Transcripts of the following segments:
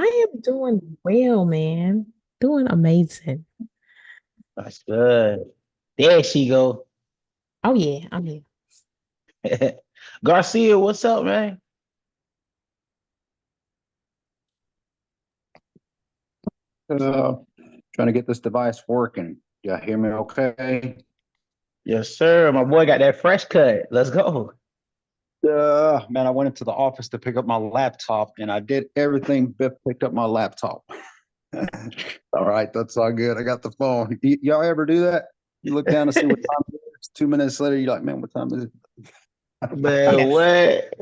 I am doing well, man. Doing amazing. That's good. There she go. Oh yeah, I'm here. Garcia, what's up, man? Uh, Trying to get this device working. Y'all hear me okay? Yes, sir. My boy got that fresh cut. Let's go. Man, I went into the office to pick up my laptop and I did everything but picked up my laptop. All right, that's all good. I got the phone. Y'all ever do that? You look down to see what time it is. 2 minutes later, you're like, man, what time is Man, it? Yes. what?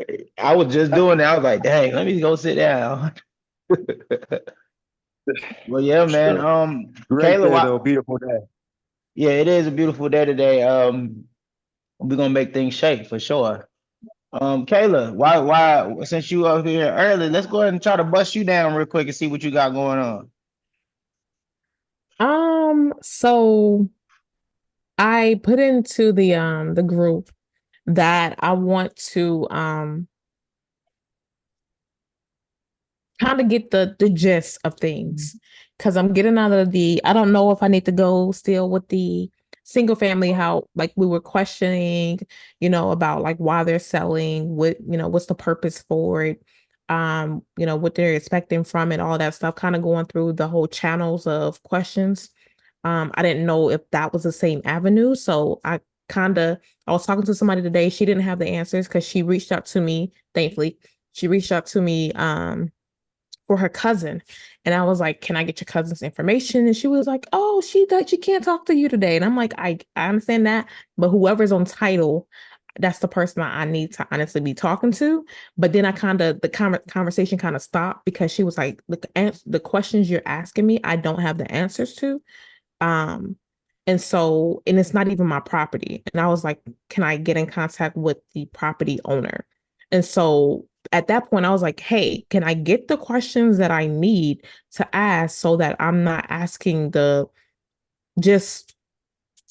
I was just doing that. I was like, dang, let me go sit down. Well, yeah, man. Sure. Great Kayla, day why? though, beautiful day. Yeah, it is a beautiful day today. We're gonna make things shake for sure. Kayla, since you up here early, let's go ahead and try to bust you down real quick and see what you got going on. So I put into the group that I want to kind of get the gist of things because I'm getting out of the I don't know if I need to go still with the single family how like we were questioning, about like why they're selling, what's the purpose for it, what they're expecting from it, all that stuff, kind of going through the whole channels of questions. I didn't know if that was the same avenue. So I was talking to somebody today. She didn't have the answers because she reached out to me, thankfully. She reached out to me for her cousin. And I was like, can I get your cousin's information? And she was like, oh, she can't talk to you today. And I'm like, I understand that, but whoever's on title, that's the person I need to honestly be talking to. But then I kind of conversation kind of stopped because she was like, the questions you're asking me, I don't have the answers to. Um, and it's not even my property. And I was like, can I get in contact with the property owner? And so at that point, I was like, hey, can I get the questions that I need to ask so that I'm not asking just,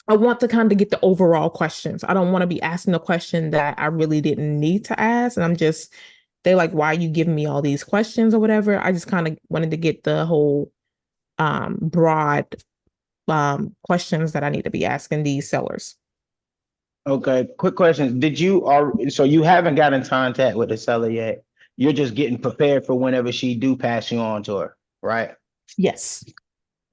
I want to kind of get the overall questions. I don't want to be asking a question that I really didn't need to ask. And they're like, why are you giving me all these questions or whatever? I just kind of wanted to get the whole broad questions that I need to be asking these sellers. Okay, quick question. So you haven't got in contact with the seller yet? You're just getting prepared for whenever she do pass you on to her, right? Yes,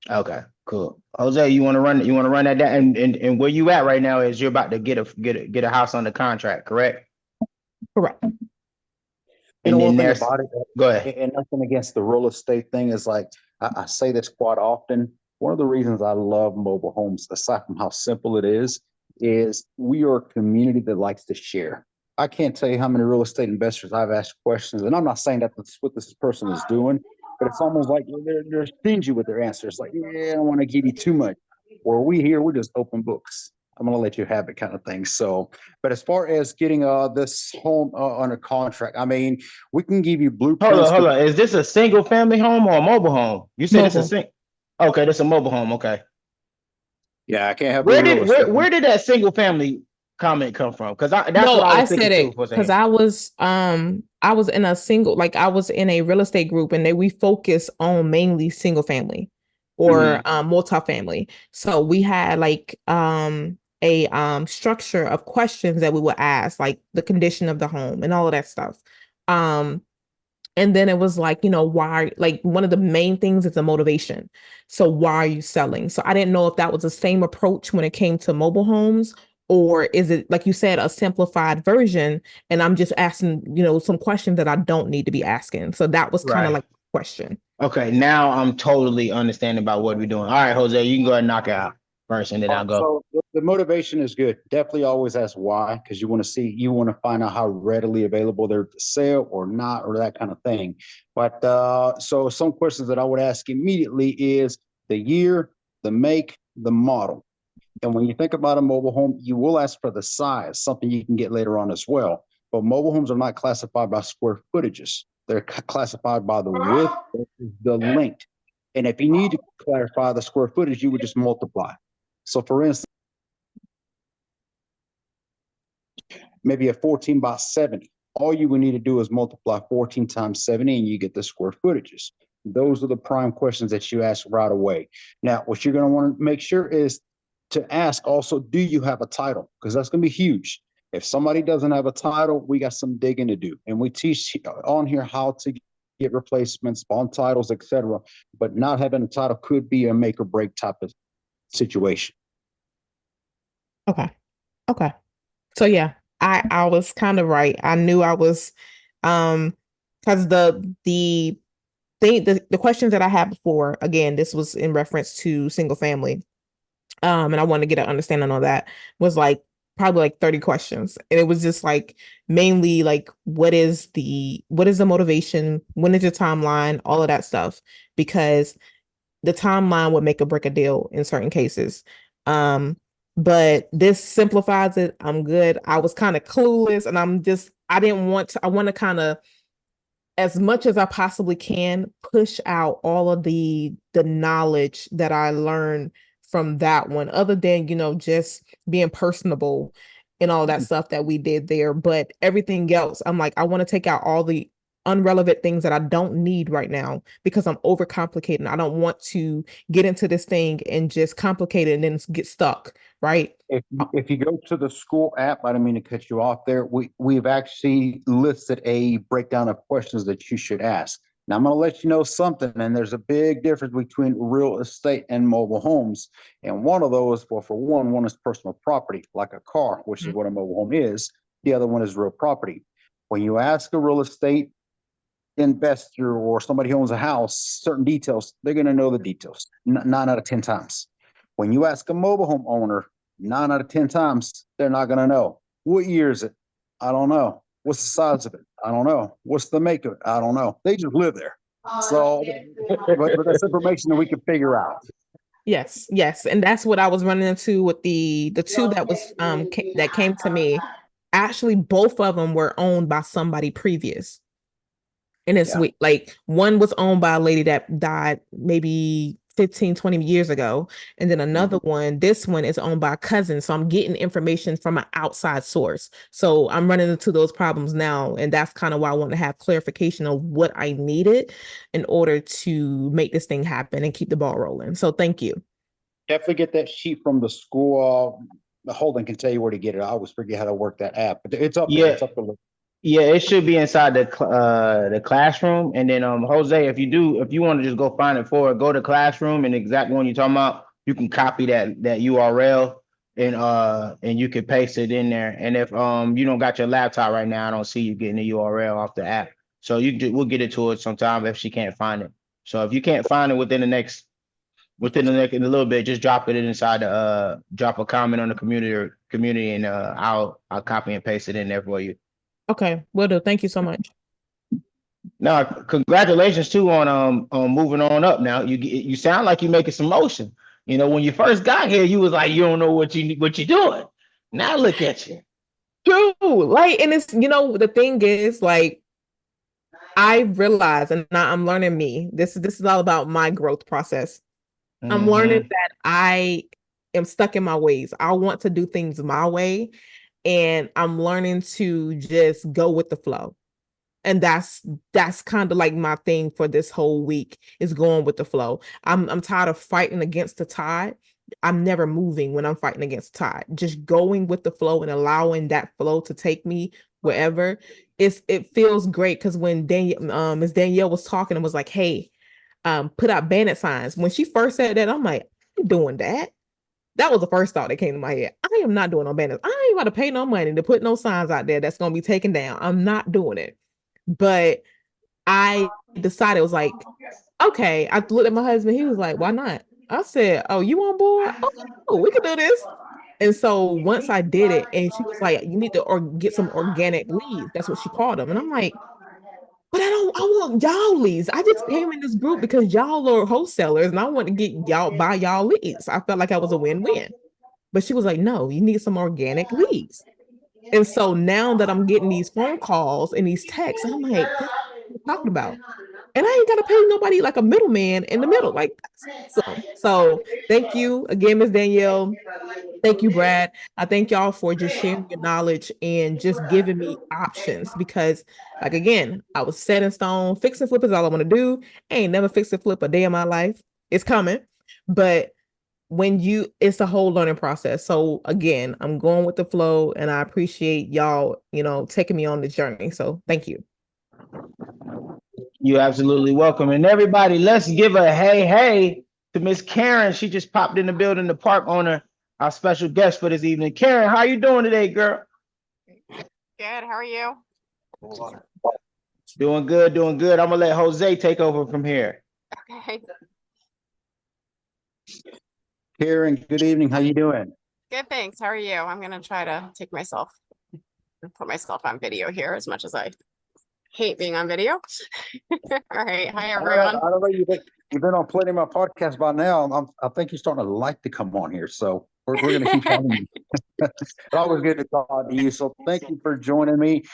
Okay, cool. Jose, you want to run that down, and where you at right now is you're about to get a house under contract, correct? correct. You And know, then one thing there's about it, go ahead. and nothing against the real estate thing, is like I say this quite often. One of the reasons I love mobile homes, aside from how simple it is we are a community that likes to share. I can't tell you how many real estate investors I've asked questions, and I'm not saying that that's what this person is doing, but it's almost like they're stingy with their answers. Like, yeah, I don't want to give you too much. Where we here, we're just open books. I'm gonna let you have it, kind of thing. So, but as far as getting this home under contract, I mean, we can give you Hold on, blueprints. hold on. Is this a single family home or a mobile home? You said it's a Mobile. sing. Okay, that's a mobile home. Okay. Yeah, I can't help you Where with real did estate. where did that single family comment come from? Because that's No, what I was I thinking said too it for a because second. I was in a real estate group and we focus on mainly single family or Hmm. multifamily. So we had like a structure of questions that we would ask, like the condition of the home and all of that stuff. Um and then it was like, why, like one of the main things is the motivation. So why are you selling? So I didn't know if that was the same approach when it came to mobile homes, or is it, like you said, a simplified version? And I'm just asking, some questions that I don't need to be asking. So that was kind of Right. like the question. Okay, now I'm totally understanding about what we're doing. All right, Jose, you can go ahead and knock it out first, and then All I'll right, go. so the motivation is good. Definitely always ask why, because you want to find out how readily available they're to sell or not, or that kind of thing. But so some questions that I would ask immediately is the year, the make, the model. And when you think about a mobile home, you will ask for the size, something you can get later on as well. But mobile homes are not classified by square footages. They're classified by the width, the length. And if you need to clarify the square footage, you would just multiply. So for instance, maybe a 14 by 70. All you would need to do is multiply 14 times 70 and you get the square footages. Those are the prime questions that you ask right away. Now, what you're going to want to make sure is to ask also, do you have a title? Because that's going to be huge. If somebody doesn't have a title, we got some digging to do. And we teach on here how to get replacements, bond titles, etc. But not having a title could be a make or break type of situation. Okay. Okay. So yeah, I was kind of right. I knew I was because the thing the questions that I had before, again, this was in reference to single family. And I wanted to get an understanding on that, was like probably like 30 questions. And it was just like mainly like what is the motivation? When is your timeline? All of that stuff. Because the timeline would make or break a deal in certain cases. Um, but this simplifies it. I'm good. I was kind of clueless and I didn't want to, I want to kind of, as much as I possibly can, push out all of the knowledge that I learned from that one, other than, just being personable and all that stuff that we did there. But everything else, I'm like, I want to take out all the unrelevant things that I don't need right now because I'm overcomplicating. I don't want to get into this thing and just complicate it and then get stuck, right? If you go to the school app, I don't mean to cut you off there. We've actually listed a breakdown of questions that you should ask. Now I'm going to let you know something, and there's a big difference between real estate and mobile homes. And one of those, well, for one is personal property, like a car, which is what a mobile home is. The other one is real property. When you ask a real estate investor or somebody who owns a house certain details, they're going to know the details 9 out of 10 times. When you ask a mobile home owner, 9 out of 10 times, they're not going to know. What year is it? I don't know. What's the size of it? I don't know. What's the make of it? I don't know. They just live there. So, but that's information that we can figure out. Yes, yes, and that's what I was running into with the two that was that came to me. Actually, both of them were owned by somebody previous. And it's Yeah. like one was owned by a lady that died maybe 15, 20 years ago. And then another one, this one is owned by a cousin. So I'm getting information from an outside source. So I'm running into those problems now. And that's kind of why I want to have clarification of what I needed in order to make this thing happen and keep the ball rolling. So thank you. Definitely get that sheet from the school. Holden can tell you where to get it. I always forget how to work that app, but it's up there. Yeah, It's up there. yeah, it should be inside the classroom. And then Jose, if you want to just go find it for it, go to classroom and the exact one you're talking about, you can copy that URL and you can paste it in there. And if you don't got your laptop right now, I don't see you getting the URL off the app. So we'll get it to her sometime if she can't find it. So if you can't find it within a little bit, just drop it inside the drop a comment on the community and I'll copy and paste it in there for you. Okay, will do. Thank you so much. Now, congratulations too on moving on up. Now you sound like you're making some motion. When you first got here, you was like you don't know what you're doing. Now look at you. True. Like, and it's, the thing is, like, I realize, and now I'm learning me. This is all about my growth process. I'm learning that I am stuck in my ways. I want to do things my way, and I'm learning to just go with the flow. And that's kind of like my thing for this whole week, is going with the flow. I'm tired of fighting against the tide. I'm never moving when I'm fighting against the tide. Just going with the flow and allowing that flow to take me wherever. It feels great, because when Miss Danielle was talking and was like, hey, put out bandit signs. When she first said that, I'm like, I'm doing that. That was the first thought that came to my head. I am not doing no bandits. I ain't about to pay no money to put no signs out there that's gonna be taken down. I'm not doing it. But I decided, it was like, okay. I looked at my husband. He was like, why not? I said, oh, you on board? Okay, cool, we can do this. And so once I did it, and she was like, you need to get some organic leads. That's what she called them. And I'm like, but I want y'all leads. I just came in this group because y'all are wholesalers and I want to get y'all, buy y'all leads. I felt like I was a win-win. But she was like, no, you need some organic leads. And so now that I'm getting these phone calls and these texts, I'm like, that's what we're talking about. and I ain't got to pay nobody like a middleman in the middle. Like, that's awesome. So thank you again, Miss Danielle. Thank you, Brad. I thank y'all for just sharing your knowledge and just giving me options because, like, again, I was set in stone. Fix and flip is all I want to do. I ain't never fix and flip a day in my life. It's coming. But it's a whole learning process. So, again, I'm going with the flow and I appreciate y'all, taking me on the journey. So, thank you. You're absolutely welcome. And everybody, let's give a hey to Miss Karen. She just popped in the building, the park owner, our special guest for this evening. Karen, how you doing today, girl? Good. How are you? Doing good, doing good. I'm gonna let Jose take over from here. Okay. Karen, good evening. How you doing? Good, thanks. How are you? I'm gonna try to put myself on video here as much as I hate being on video. All right. Hi, everyone. I don't know. You've been on plenty of my podcasts by now. I think you're starting to like to come on here. So we're going to keep having you. It's always good to talk to you. So thank you for joining me.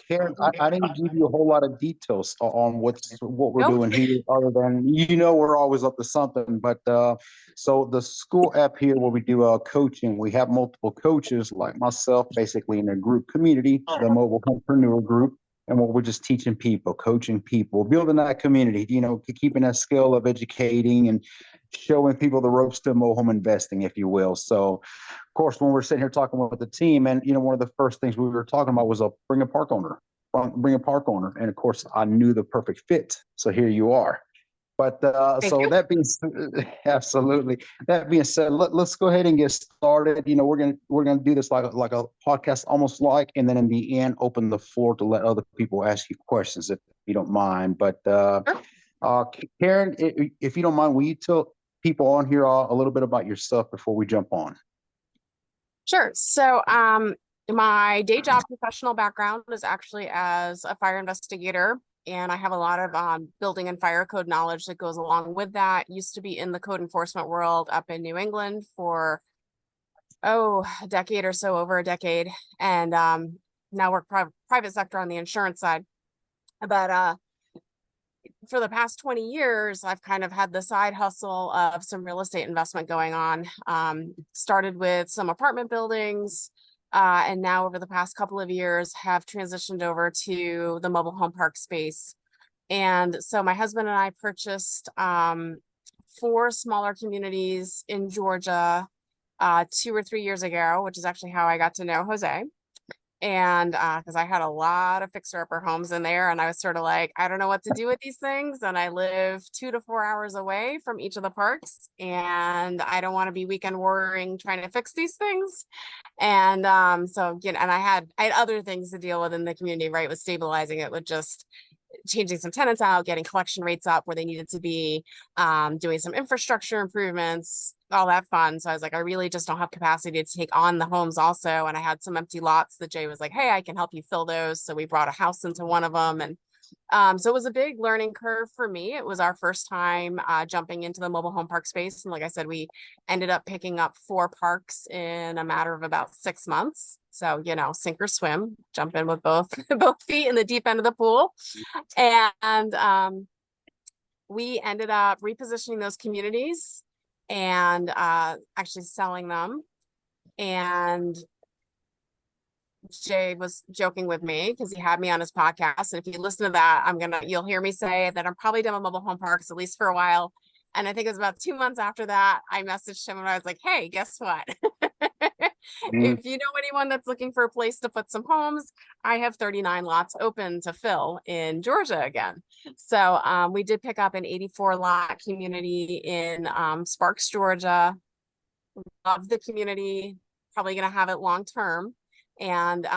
Karen, I didn't give you a whole lot of details on what we're doing here, other than, we're always up to something. But so the school app here where we do coaching, we have multiple coaches like myself, basically in a group community, the Mobile Homepreneur Group. And what we're just teaching people, coaching people, building that community, keeping that skill of educating and showing people the ropes to mobile home investing, if you will. So, of course, when we're sitting here talking with the team, and one of the first things we were talking about was bring a park owner. And of course, I knew the perfect fit. So here you are. But so you. that being absolutely. That being said, let's go ahead and get started. We're gonna do this like a podcast, almost like, and then in the end, open the floor to let other people ask you questions if you don't mind. But Karen, if you don't mind, will you tell people on here a little bit about yourself before we jump on? Sure. So, my day job professional background is actually as a fire investigator. And I have a lot of building and fire code knowledge that goes along with that. Used to be in the code enforcement world up in New England for, a decade or so, over a decade. And now work private sector on the insurance side. But for the past 20 years, I've kind of had the side hustle of some real estate investment going on. Started with some apartment buildings. And now over the past couple of years have transitioned over to the mobile home park space. And so my husband and I purchased 4 smaller communities in Georgia 2 or 3 years ago, which is actually how I got to know Jose. And because I had a lot of fixer-upper homes in there, and I was sort of like, I don't know what to do with these things. And I live 2 to 4 hours away from each of the parks, and I don't want to be weekend warring trying to fix these things. And so, and I had other things to deal with in the community, right? With stabilizing it, with just changing some tenants out, getting collection rates up where they needed to be, doing some infrastructure improvements, all that fun. So I was like, I really just don't have capacity to take on the homes also. And I had some empty lots that Jay was like, hey, I can help you fill those. So we brought a house into one of them. And so it was a big learning curve for me. It was our first time jumping into the mobile home park space. And like I said, we ended up picking up 4 parks in a matter of about 6 months. So, sink or swim, jump in with both feet in the deep end of the pool. And we ended up repositioning those communities and actually selling them. And Jay was joking with me because he had me on his podcast. And if you listen to that, you'll hear me say that I'm probably done with mobile home parks, at least for a while. And I think it was about 2 months after that, I messaged him and I was like, hey, guess what? If you know anyone that's looking for a place to put some homes, I have 39 lots open to fill in Georgia again. So we did pick up an 84 lot community in Sparks, Georgia. Love the community, probably going to have it long term. And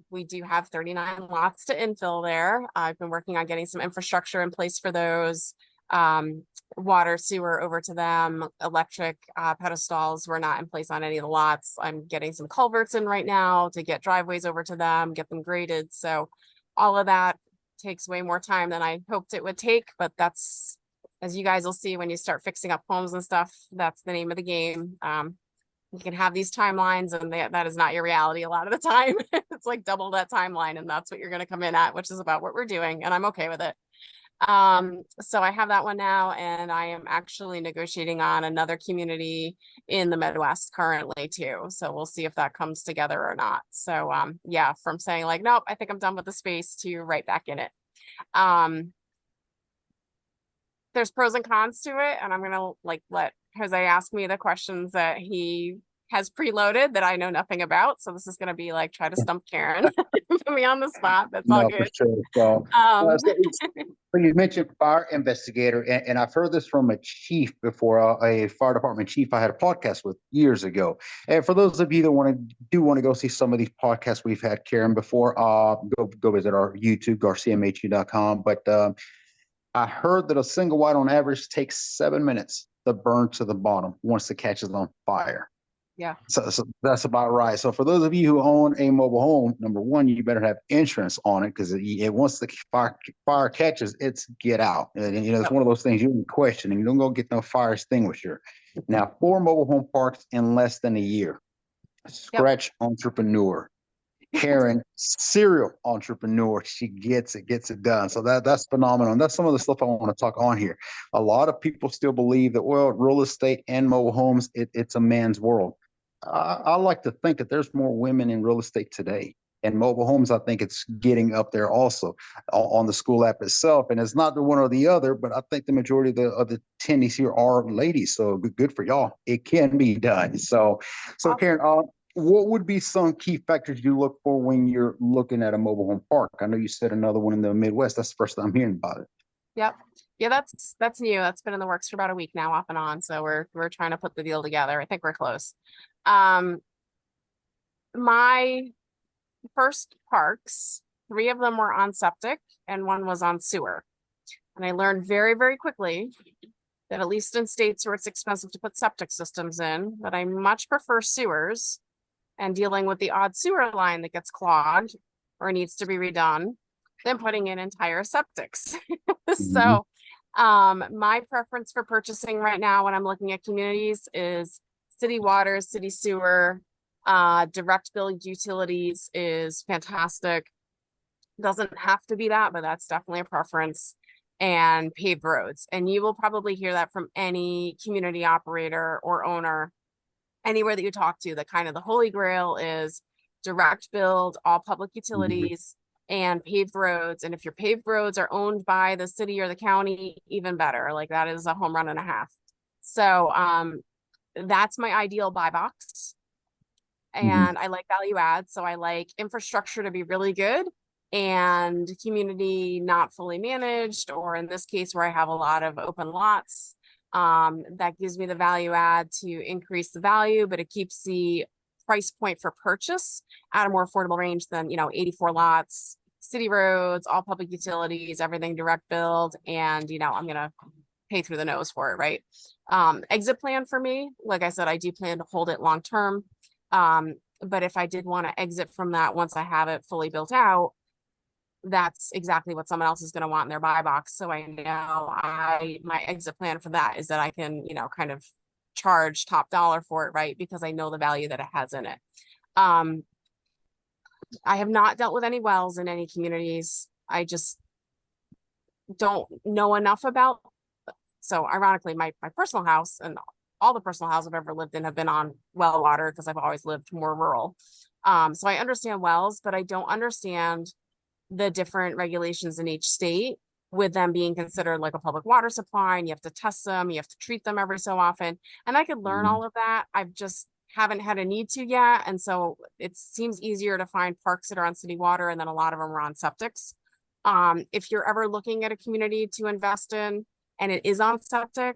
we do have 39 lots to infill there. I've been working on getting some infrastructure in place for those. Water, sewer over to them, electric pedestals were not in place on any of the lots. I'm getting some culverts in right now to get driveways over to them, get them graded. So all of that takes way more time than I hoped it would take, but that's, as you guys will see when you start fixing up homes and stuff, that's the name of the game. You can have these timelines and that is not your reality a lot of the time. It's like double that timeline and that's what you're going to come in at, which is about what we're doing. And I'm okay with it. So I have that one now, and I am actually negotiating on another community in the Midwest currently too. So we'll see if that comes together or not. So yeah, from saying like, nope, I think I'm done with the space to right back in it. There's pros and cons to it, and I'm gonna like let Jose ask me the questions that he has preloaded that I know nothing about. So this is gonna be like try to stump Karen, put me on the spot. That's all No, for good. sure. So, Um, so you mentioned fire investigator, and I've heard this from a chief before, a fire department chief I had a podcast with years ago. And for those of you that want to go see some of these podcasts we've had, Karen, before, go visit our YouTube, garciamhu.com. But I heard that a single wide on average takes 7 minutes to burn to the bottom once it catches on fire. yeah. So that's about right. So for those of you who own a mobile home, number one, you better have insurance on it, because once the fire catches, it's get out. And it's one of those things you can question, and you don't go get no fire extinguisher. Now, 4 mobile home parks in less than a year. Scratch entrepreneur. Karen, serial entrepreneur. She gets it done. So that's phenomenal. And that's some of the stuff I want to talk on here. A lot of people still believe that, well, real estate and mobile homes, it's a man's world. I like to think that there's more women in real estate today. And mobile homes, I think it's getting up there also on the school app itself. And it's not the one or the other, but I think the majority of the attendees here are ladies. So good for y'all. It can be done. So Karen, what would be some key factors you look for when you're looking at a mobile home park? I know you said another one in the Midwest. That's the first time I'm hearing about it. Yep. Yeah, that's new. That's been in the works for about a week now, off and on. So we're trying to put the deal together. I think we're close. My first parks, 3 of them were on septic and 1 was on sewer. And I learned very, very quickly that, at least in states where it's expensive to put septic systems in, that I much prefer sewers and dealing with the odd sewer line that gets clogged or needs to be redone than putting in entire septics. So my preference for purchasing right now when I'm looking at communities is city water, city sewer, direct bill utilities is fantastic. Doesn't have to be that, but that's definitely a preference. And paved roads. And you will probably hear that from any community operator or owner anywhere that you talk to. That kind of the holy grail is direct build, all public utilities, and paved roads. And if your paved roads are owned by the city or the county, even better. Like, that is a home run and a half. So that's my ideal buy box. And I like value add. So I like infrastructure to be really good and community not fully managed, or in this case where I have a lot of open lots. That gives me the value add to increase the value, but it keeps the price point for purchase at a more affordable range than, 84 lots, city roads, all public utilities, everything direct build. And, I'm going to pay through the nose for it, right? Exit plan for me, like I said, I do plan to hold it long term. But if I did want to exit from that once I have it fully built out, that's exactly what someone else is going to want in their buy box. So I know my exit plan for that is that I can, kind of charge top dollar for it, right? Because I know the value that it has in it. I have not dealt with any wells in any communities. I just don't know enough about. So ironically, my personal house and all the personal houses I've ever lived in have been on well water, because I've always lived more rural. So I understand wells, but I don't understand the different regulations in each state, with them being considered like a public water supply, and you have to test them, you have to treat them every so often. And I could learn all of that. I've just haven't had a need to yet. And so it seems easier to find parks that are on city water, and then a lot of them are on septics. If you're ever looking at a community to invest in and it is on septic,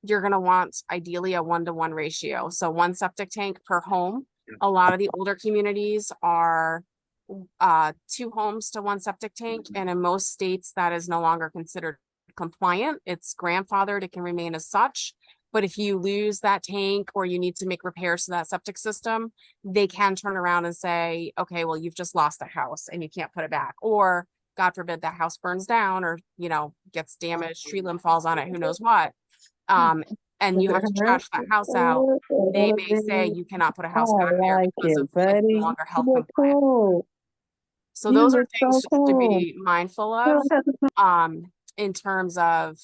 you're going to want ideally a 1-to-1 ratio. So 1 septic tank per home. A lot of the older communities are 2 homes to 1 septic tank. And in most states that is no longer considered compliant. It's grandfathered, it can remain as such. But if you lose that tank or you need to make repairs to that septic system, they can turn around and say, okay, well, you've just lost the house and you can't put it back. Or God forbid that house burns down or, gets damaged, tree limb falls on it, who knows what. And you have to trash that house out. They may say you cannot put a house back there because of it's no longer health compliant. So those are things just to be mindful of. in terms of,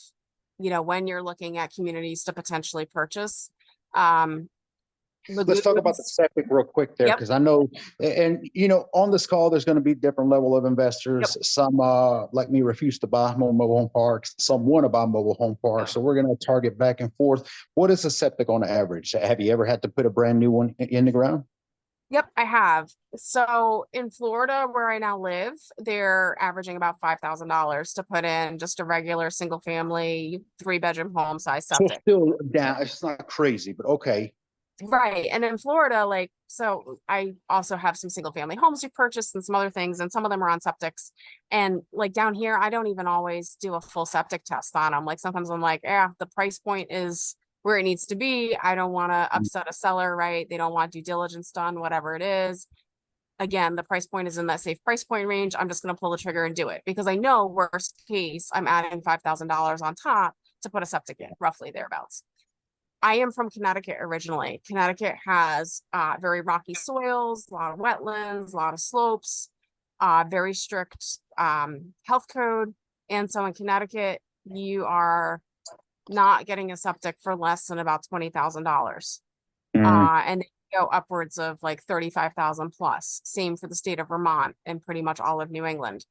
when you're looking at communities to potentially purchase. Um, Let's talk about the lagoons. septic real quick there, Yep. because I know, and on this call, there's going to be different level of Yep. investors. Some, like me, refuse to buy more mobile home parks. Some want to buy mobile home parks. So we're going to target back and forth. What is a septic on average? Have you ever had to put a brand new one in the ground? Yep, I have. So in Florida, where I now live, they're averaging about $5,000 to put in just a regular single family 3-bedroom home size So septic. still down. It's not crazy, but okay. Right. And in Florida, so I also have some single family homes we purchased and some other things, and some of them are on septics. And down here, I don't even always do a full septic test on them. Like sometimes I'm like, yeah, the price point is where it needs to be. I don't want to upset a seller, right? They don't want due diligence done, whatever it is. Again, the price point is in that safe price point range. I'm just going to pull the trigger and do it because I know worst case, I'm adding $5,000 on top to put a septic in, roughly thereabouts. I am from Connecticut originally. Connecticut has very rocky soils, a lot of wetlands, a lot of slopes, very strict health code. And so in Connecticut, you are not getting a septic for less than about $20,000. And they go upwards of like 35,000 plus. Same for the state of Vermont and pretty much all of New England.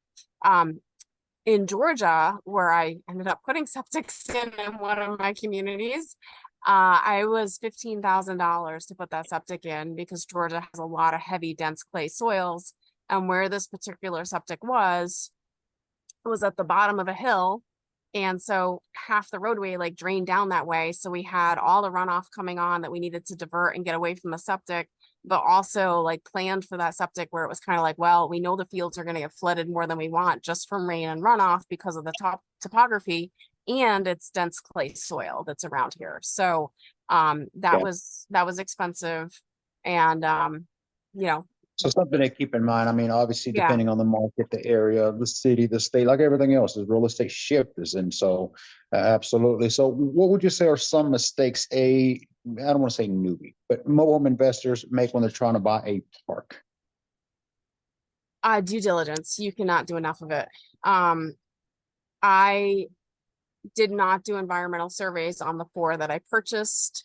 In Georgia, where I ended up putting septics in one of my communities, I was $15,000 to put that septic in because Georgia has a lot of heavy, dense clay soils. And where this particular septic was at the bottom of a hill. And so half the roadway drained down that way. So we had all the runoff coming on that we needed to divert and get away from the septic, but also planned for that septic where it was kind of well, we know the fields are going to get flooded more than we want just from rain and runoff because of the topography and it's dense clay soil that's around here. So that was expensive. And So something to keep in mind. I mean, obviously, yeah. depending on the market, the area, the city, the state, like everything else, is real estate shifters. And so, absolutely. So, what would you say are some mistakes I don't want to say newbie, but mobile home investors make when they're trying to buy a park? Due diligence. You cannot do enough of it. I did not do environmental surveys on the 4 that I purchased.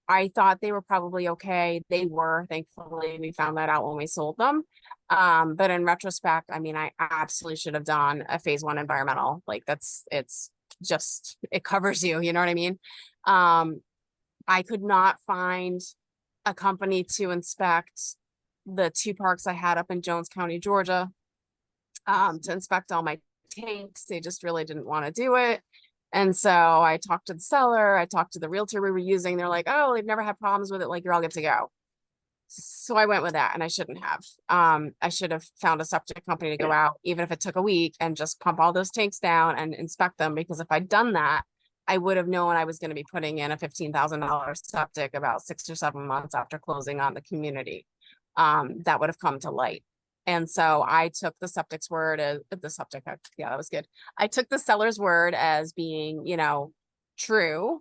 I thought they were probably okay. They were, thankfully, we found that out when we sold them. But in retrospect, I mean, I absolutely should have done a phase 1 environmental. It covers you, you know what I mean? I could not find a company to inspect the 2 parks I had up in Jones County, Georgia, to inspect all my tanks. They just really didn't want to do it. And so I talked to the seller, I talked to the realtor we were using. They're like, oh, they've never had problems with it. You're all good to go. So I went with that and I shouldn't have. I should have found a septic company to go out, even if it took a week, and just pump all those tanks down and inspect them. Because if I'd done that, I would have known I was going to be putting in a $15,000 septic about 6 or 7 months after closing on the community. That would have come to light. And so I took the septic's word as yeah, that was good. I took the seller's word as being, true.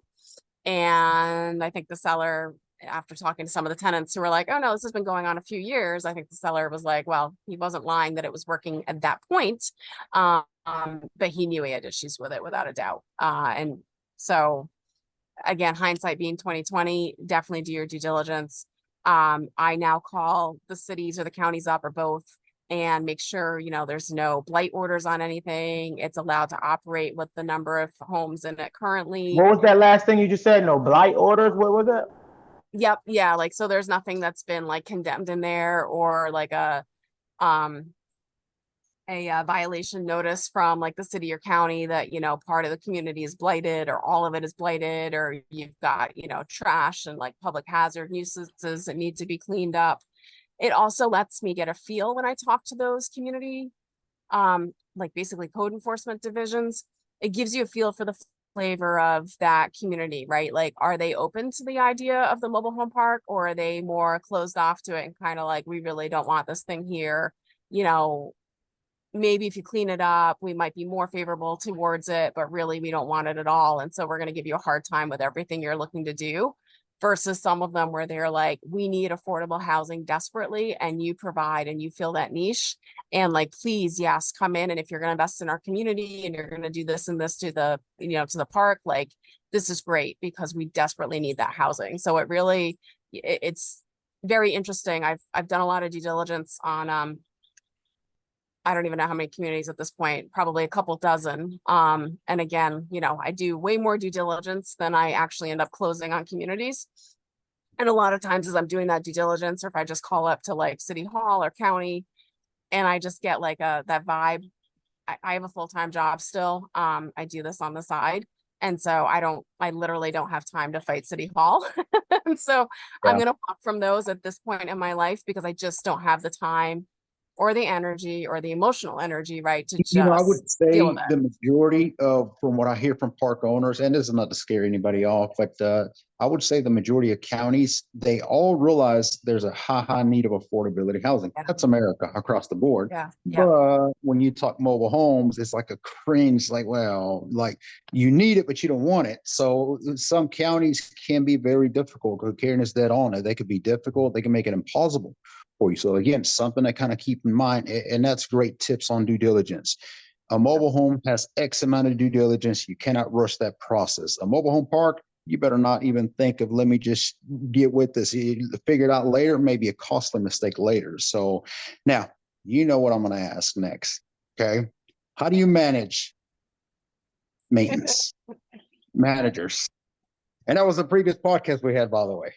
And I think the seller, after talking to some of the tenants who were like, oh no, this has been going on a few years. I think the seller was like, well, he wasn't lying that it was working at that point. But he knew he had issues with it without a doubt. And so again, hindsight being 2020, definitely do your due diligence. I now call the cities or the counties up or both and make sure, there's no blight orders on anything. It's allowed to operate with the number of homes in it currently. What was that last thing you just said? No blight orders? What was that? Yep. Yeah. So there's nothing that's been condemned in there or a violation notice from the city or county that, part of the community is blighted or all of it is blighted, or you've got, trash and public hazard nuisances that need to be cleaned up. It also lets me get a feel when I talk to those community, basically code enforcement divisions. It gives you a feel for the flavor of that community, right? Are they open to the idea of the mobile home park, or are they more closed off to it and kind of we really don't want this thing here? Maybe if you clean it up, we might be more favorable towards it, but really we don't want it at all. And so we're going to give you a hard time with everything you're looking to do. versus some of them where they're like, we need affordable housing desperately, and you provide and you fill that niche. And like, please, yes, come in. And if you're going to invest in our community and you're going to do this and this to the, to the park, like, this is great because we desperately need that housing. So it really, it's very interesting. I've done a lot of due diligence on, I don't even know how many communities at this point, probably a couple dozen. And again, I do way more due diligence than I actually end up closing on communities. And a lot of times as I'm doing that due diligence, or if I just call up to like city hall or county, and I just get like that vibe. I have a full-time job still. I do this on the side. And so I literally don't have time to fight city hall. And so I'm going to walk from those at this point in my life because I just don't have the time or the energy or the emotional energy, right, to just I would say deal with it. the majority of, from what I hear from park owners, and this is not to scare anybody off, but I would say the majority of counties, they all realize there's a high need of affordability housing. Yeah. That's America across the board. Yeah. But when you talk mobile homes, it's like a cringe, like, well, like you need it, but you don't want it. So some counties can be very difficult. Karen is dead on it. They could be difficult. They can make it impossible for you. So again, something to kind of keep in mind, and that's great tips on due diligence. A mobile home has X amount of due diligence. You cannot rush that process. A mobile home park, you better not even think of, let me just get with this. You figure it out later, maybe a costly mistake later. So now, you know what I'm going to ask next. Okay. How do you manage maintenance managers? And that was the previous podcast we had, by the way.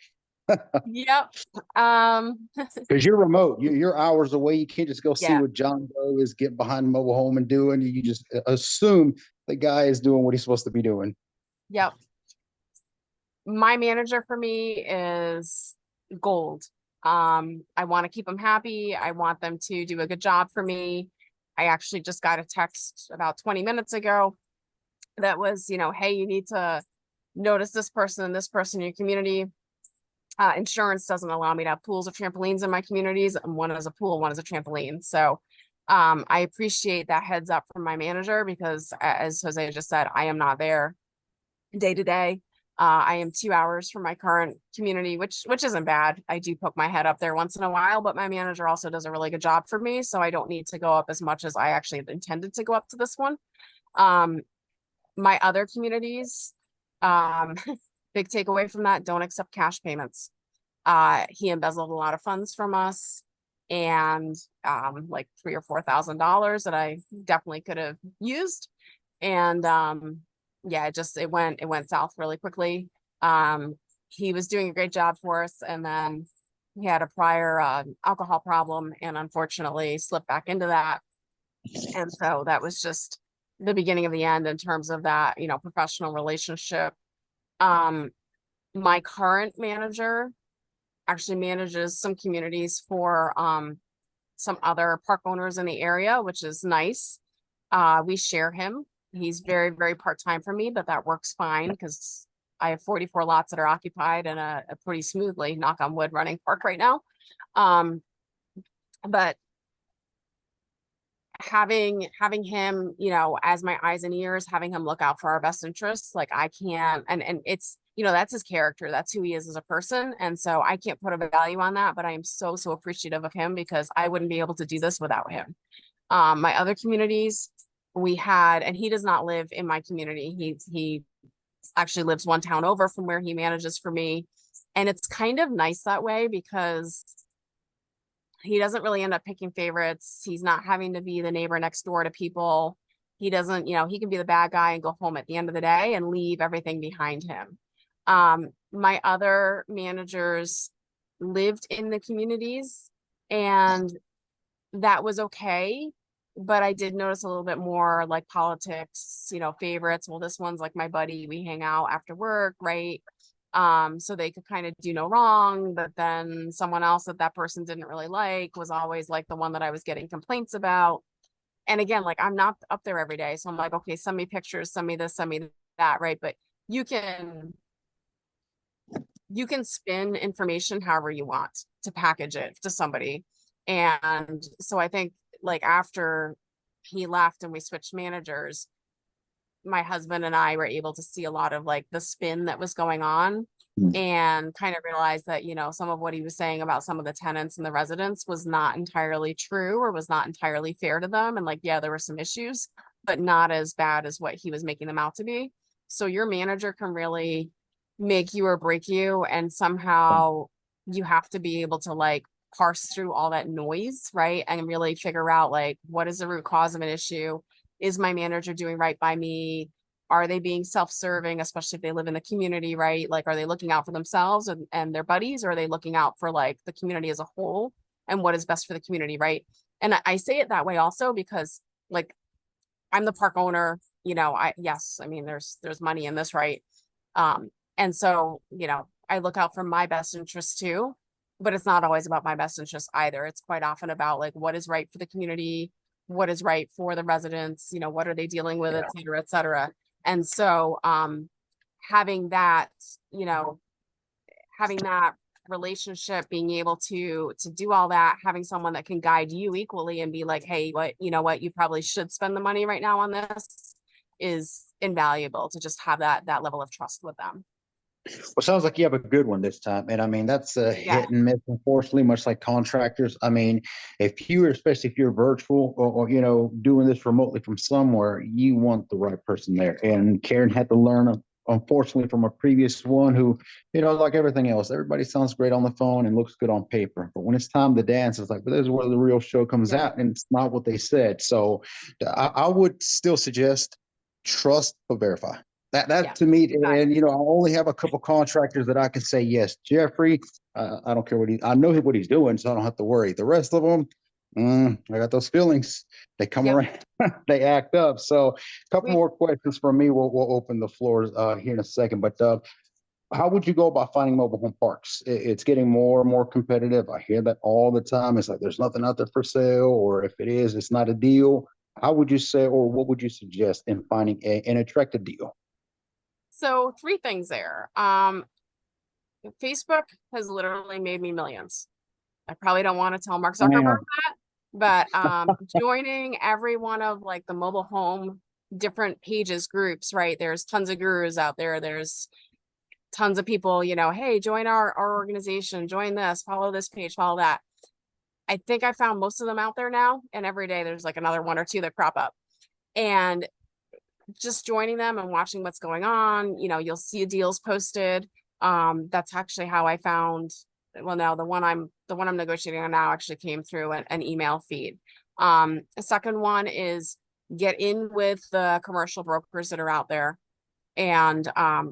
Yep. Because you're remote, you're hours away. You can't just go see Yeah. what John Doe is getting behind the mobile home and doing. You just assume the guy is doing what he's supposed to be doing. Yep. My manager for me is gold. I want to keep them happy. I want them to do a good job for me. I actually just got a text about 20 minutes ago that was, hey, you need to notice this person and this person in your community. Insurance doesn't allow me to have pools or trampolines in my communities, and one is a pool, one is a trampoline. So I appreciate that heads up from my manager because, as Jose just said, I am not there day to day. I am 2 hours from my current community, which isn't bad. I do poke my head up there once in a while, but my manager also does a really good job for me, so I don't need to go up as much as I actually intended to go up to this one. My other communities, big takeaway from that, don't accept cash payments. He embezzled a lot of funds from us, and like $3,000 or $4,000 that I definitely could have used. And yeah, it went south really quickly. He was doing a great job for us, and then he had a prior alcohol problem and unfortunately slipped back into that. And so that was just the beginning of the end in terms of that, professional relationship. My current manager actually manages some communities for some other park owners in the area, which is nice. We share him. He's very, very part-time for me, but that works fine because I have 44 lots that are occupied and a pretty smoothly, knock on wood, running park right now. But having him, as my eyes and ears, having him look out for our best interests, like I can't, and it's, that's his character. That's who he is as a person. And so I can't put a value on that, but I am so, so appreciative of him because I wouldn't be able to do this without him. My other communities we had, and he does not live in my community. He actually lives one town over from where he manages for me. And it's kind of nice that way because he doesn't really end up picking favorites. He's not having to be the neighbor next door to people. He doesn't, he can be the bad guy and go home at the end of the day and leave everything behind him. My other managers lived in the communities and that was okay. But I did notice a little bit more like politics, favorites. Well, this one's like my buddy. We hang out after work, right? So they could kind of do no wrong, but then someone else that person didn't really like was always like the one that I was getting complaints about. And again, like I'm not up there every day. So I'm like, okay, send me pictures, send me this, send me that, right? But you can spin information however you want to package it to somebody. And so I think like after he left and we switched managers, my husband and I were able to see a lot of like the spin that was going on. and kind of realized that, you know, some of what he was saying about some of the tenants and the residents was not entirely true or was not entirely fair to them. And like, yeah, there were some issues, but not as bad as what he was making them out to be. So your manager can really make you or break you, and somehow you have to be able to like parse through all that noise, right? And really figure out like, what is the root cause of an issue? Is my manager doing right by me? Are they being self-serving, especially if they live in the community, right? Like, are they looking out for themselves and their buddies, or are they looking out for like the community as a whole and what is best for the community, right? And I say it that way also because like I'm the park owner, you know, yes, I mean, there's money in this, right? And so, you know, I look out for my best interest too, but it's not always about my best interest either. It's quite often about like what is right for the community, what is right for the residents, you know, what are they dealing with, et cetera, et cetera. And so, having that, you know, having that relationship, being able to do all that, having someone that can guide you equally and be like, hey, what, you know what, you probably should spend the money right now on this, is invaluable, to just have that level of trust with them. Well, sounds like you have a good one this time. And I mean, that's a Yeah. hit and miss, unfortunately, much like contractors. I mean, if you, especially if you're virtual or, you know, doing this remotely from somewhere, you want the right person there. And Karen had to learn, unfortunately, from a previous one who, you know, like everything else, everybody sounds great on the phone and looks good on paper. But when it's time to dance, it's like, but this is where the real show comes Yeah. out, and it's not what they said. So I would still suggest trust but verify. That Yeah, to me, exactly. and you know, I only have a couple contractors that I can say yes. Jeffrey, I don't care I know what he's doing, so I don't have to worry. The rest of them, I got those feelings. They come Yep. around, they act up. So, a couple We- more questions from me. We'll open the floors here in a second. But how would you go about finding mobile home parks? It's getting more and more competitive. I hear that all the time. It's like there's nothing out there for sale, or if it is, it's not a deal. How would you say, or what would you suggest in finding an attractive deal? So 3 things there. Facebook has literally made me millions. I probably don't want to tell Mark Zuckerberg that, but joining every one of like the mobile home different pages, groups, right? There's tons of gurus out there. There's tons of people, you know, hey, join our organization, join this, follow this page, follow that. I think I found most of them out there now, and every day there's like another 1 or 2 that crop up. And just joining them and watching what's going on, you know, you'll see deals posted. That's actually how I found, well, no, the one I'm negotiating on now actually came through an email feed. A second one is get in with the commercial brokers that are out there, and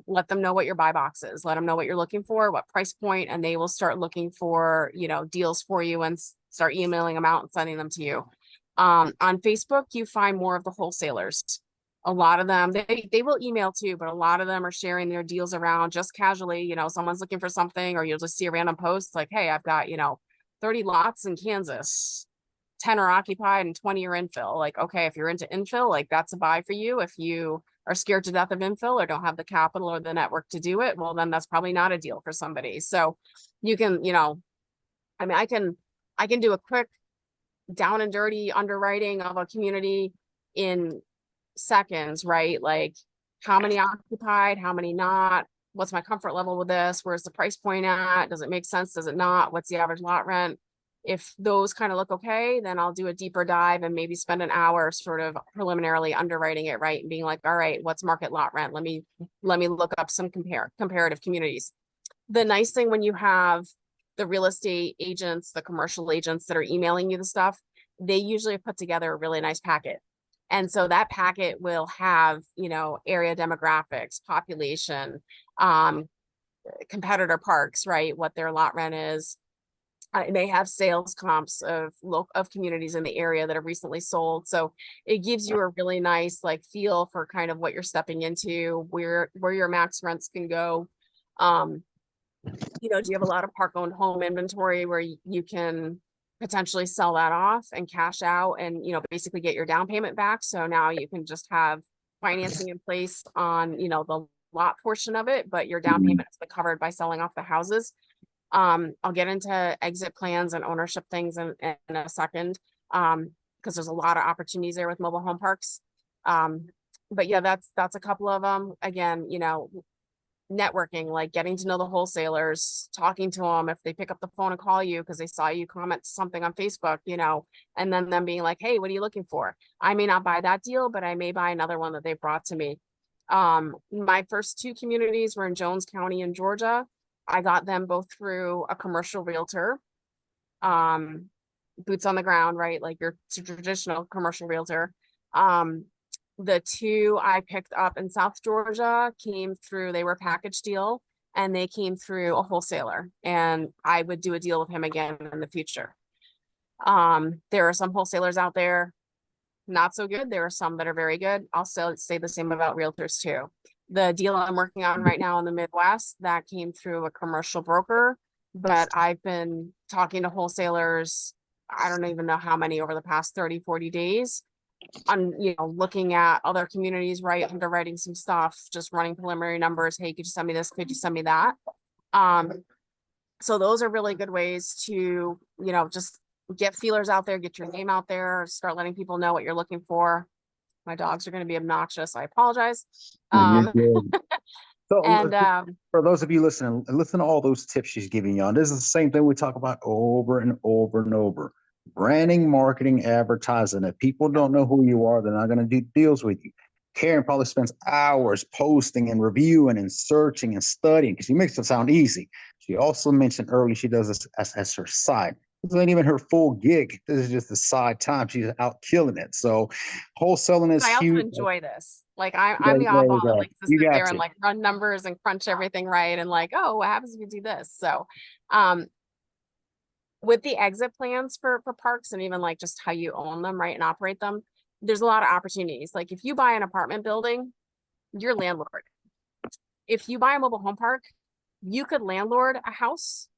let them know what your buy box is, let them know what you're looking for, what price point, and they will start looking for, you know, deals for you and start emailing them out and sending them to you. On Facebook, you find more of the wholesalers. A lot of them, they will email too, but a lot of them are sharing their deals around just casually. You know, someone's looking for something, or you'll just see a random post like, hey, I've got, you know, 30 lots in Kansas, 10 are occupied and 20 are infill. Like, okay, if you're into infill, like that's a buy for you. If you are scared to death of infill or don't have the capital or the network to do it, well, then that's probably not a deal for somebody. So you can, you know, I mean, I can do a quick down and dirty underwriting of a community in seconds, right? Like how many occupied, how many not, what's my comfort level with this? Where's the price point at? Does it make sense? Does it not? What's the average lot rent? If those kind of look okay, then I'll do a deeper dive and maybe spend an hour sort of preliminarily underwriting it, right? And being like, all right, what's market lot rent? Let me look up some comparative communities. The nice thing when you have the real estate agents, the commercial agents that are emailing you the stuff, they usually put together a really nice packet. And so that packet will have, you know, area demographics, population, competitor parks, right? What their lot rent is. They have sales comps of communities in the area that have recently sold. So it gives you a really nice like feel for kind of what you're stepping into, where your max rents can go. You know, do you have a lot of park owned home inventory where you can potentially sell that off and cash out and, you know, basically get your down payment back? So now you can just have financing in place on, you know, the lot portion of it, but your down payment has been covered by selling off the houses. I'll get into exit plans and ownership things in a second, because there's a lot of opportunities there with mobile home parks. But yeah, that's a couple of them. Again, you know, networking, like getting to know the wholesalers, talking to them if they pick up the phone and call you because they saw you comment something on Facebook, you know, and then them being like, hey, what are you looking for? I may not buy that deal, but I may buy another one that they brought to me. My first two communities were in Jones County in Georgia. I got them both through a commercial realtor, boots on the ground, right? Like your traditional commercial realtor. The two I picked up in South Georgia came through, they were a package deal and they came through a wholesaler, and I would do a deal with him again in the future. There are some wholesalers out there not so good. There are some that are very good. I'll still say the same about realtors too. The deal I'm working on right now in the Midwest, that came through a commercial broker, but I've been talking to wholesalers, I don't even know how many over the past 30, 40 days on, you know, looking at other communities, right? Underwriting some stuff, just running preliminary numbers. Hey, could you send me this? Could you send me that? So those are really good ways to, you know, just get feelers out there, get your name out there, start letting people know what you're looking for. My dogs are going to be obnoxious. I apologize. No, you're good. So And for those of you listening, listen to all those tips she's giving you on. This is the same thing we talk about over and over and over. Branding, marketing, advertising. If people don't know who you are, they're not going to do deals with you. Karen probably spends hours posting and reviewing and searching and studying because she makes it sound easy. She also mentioned earlier she does this as her side. This isn't even her full gig. This is just the side time. She's out killing it. So wholesaling is I also huge. enjoy this. Like There, I'm the there you oddball that go. likes to You sit got there and you. like run numbers and crunch everything right. And like, oh, what happens if you do this? So with the exit plans for parks and even like just how you own them, right, and operate them, there's a lot of opportunities. Like if you buy an apartment building, you're landlord. If you buy a mobile home park, you could landlord a house,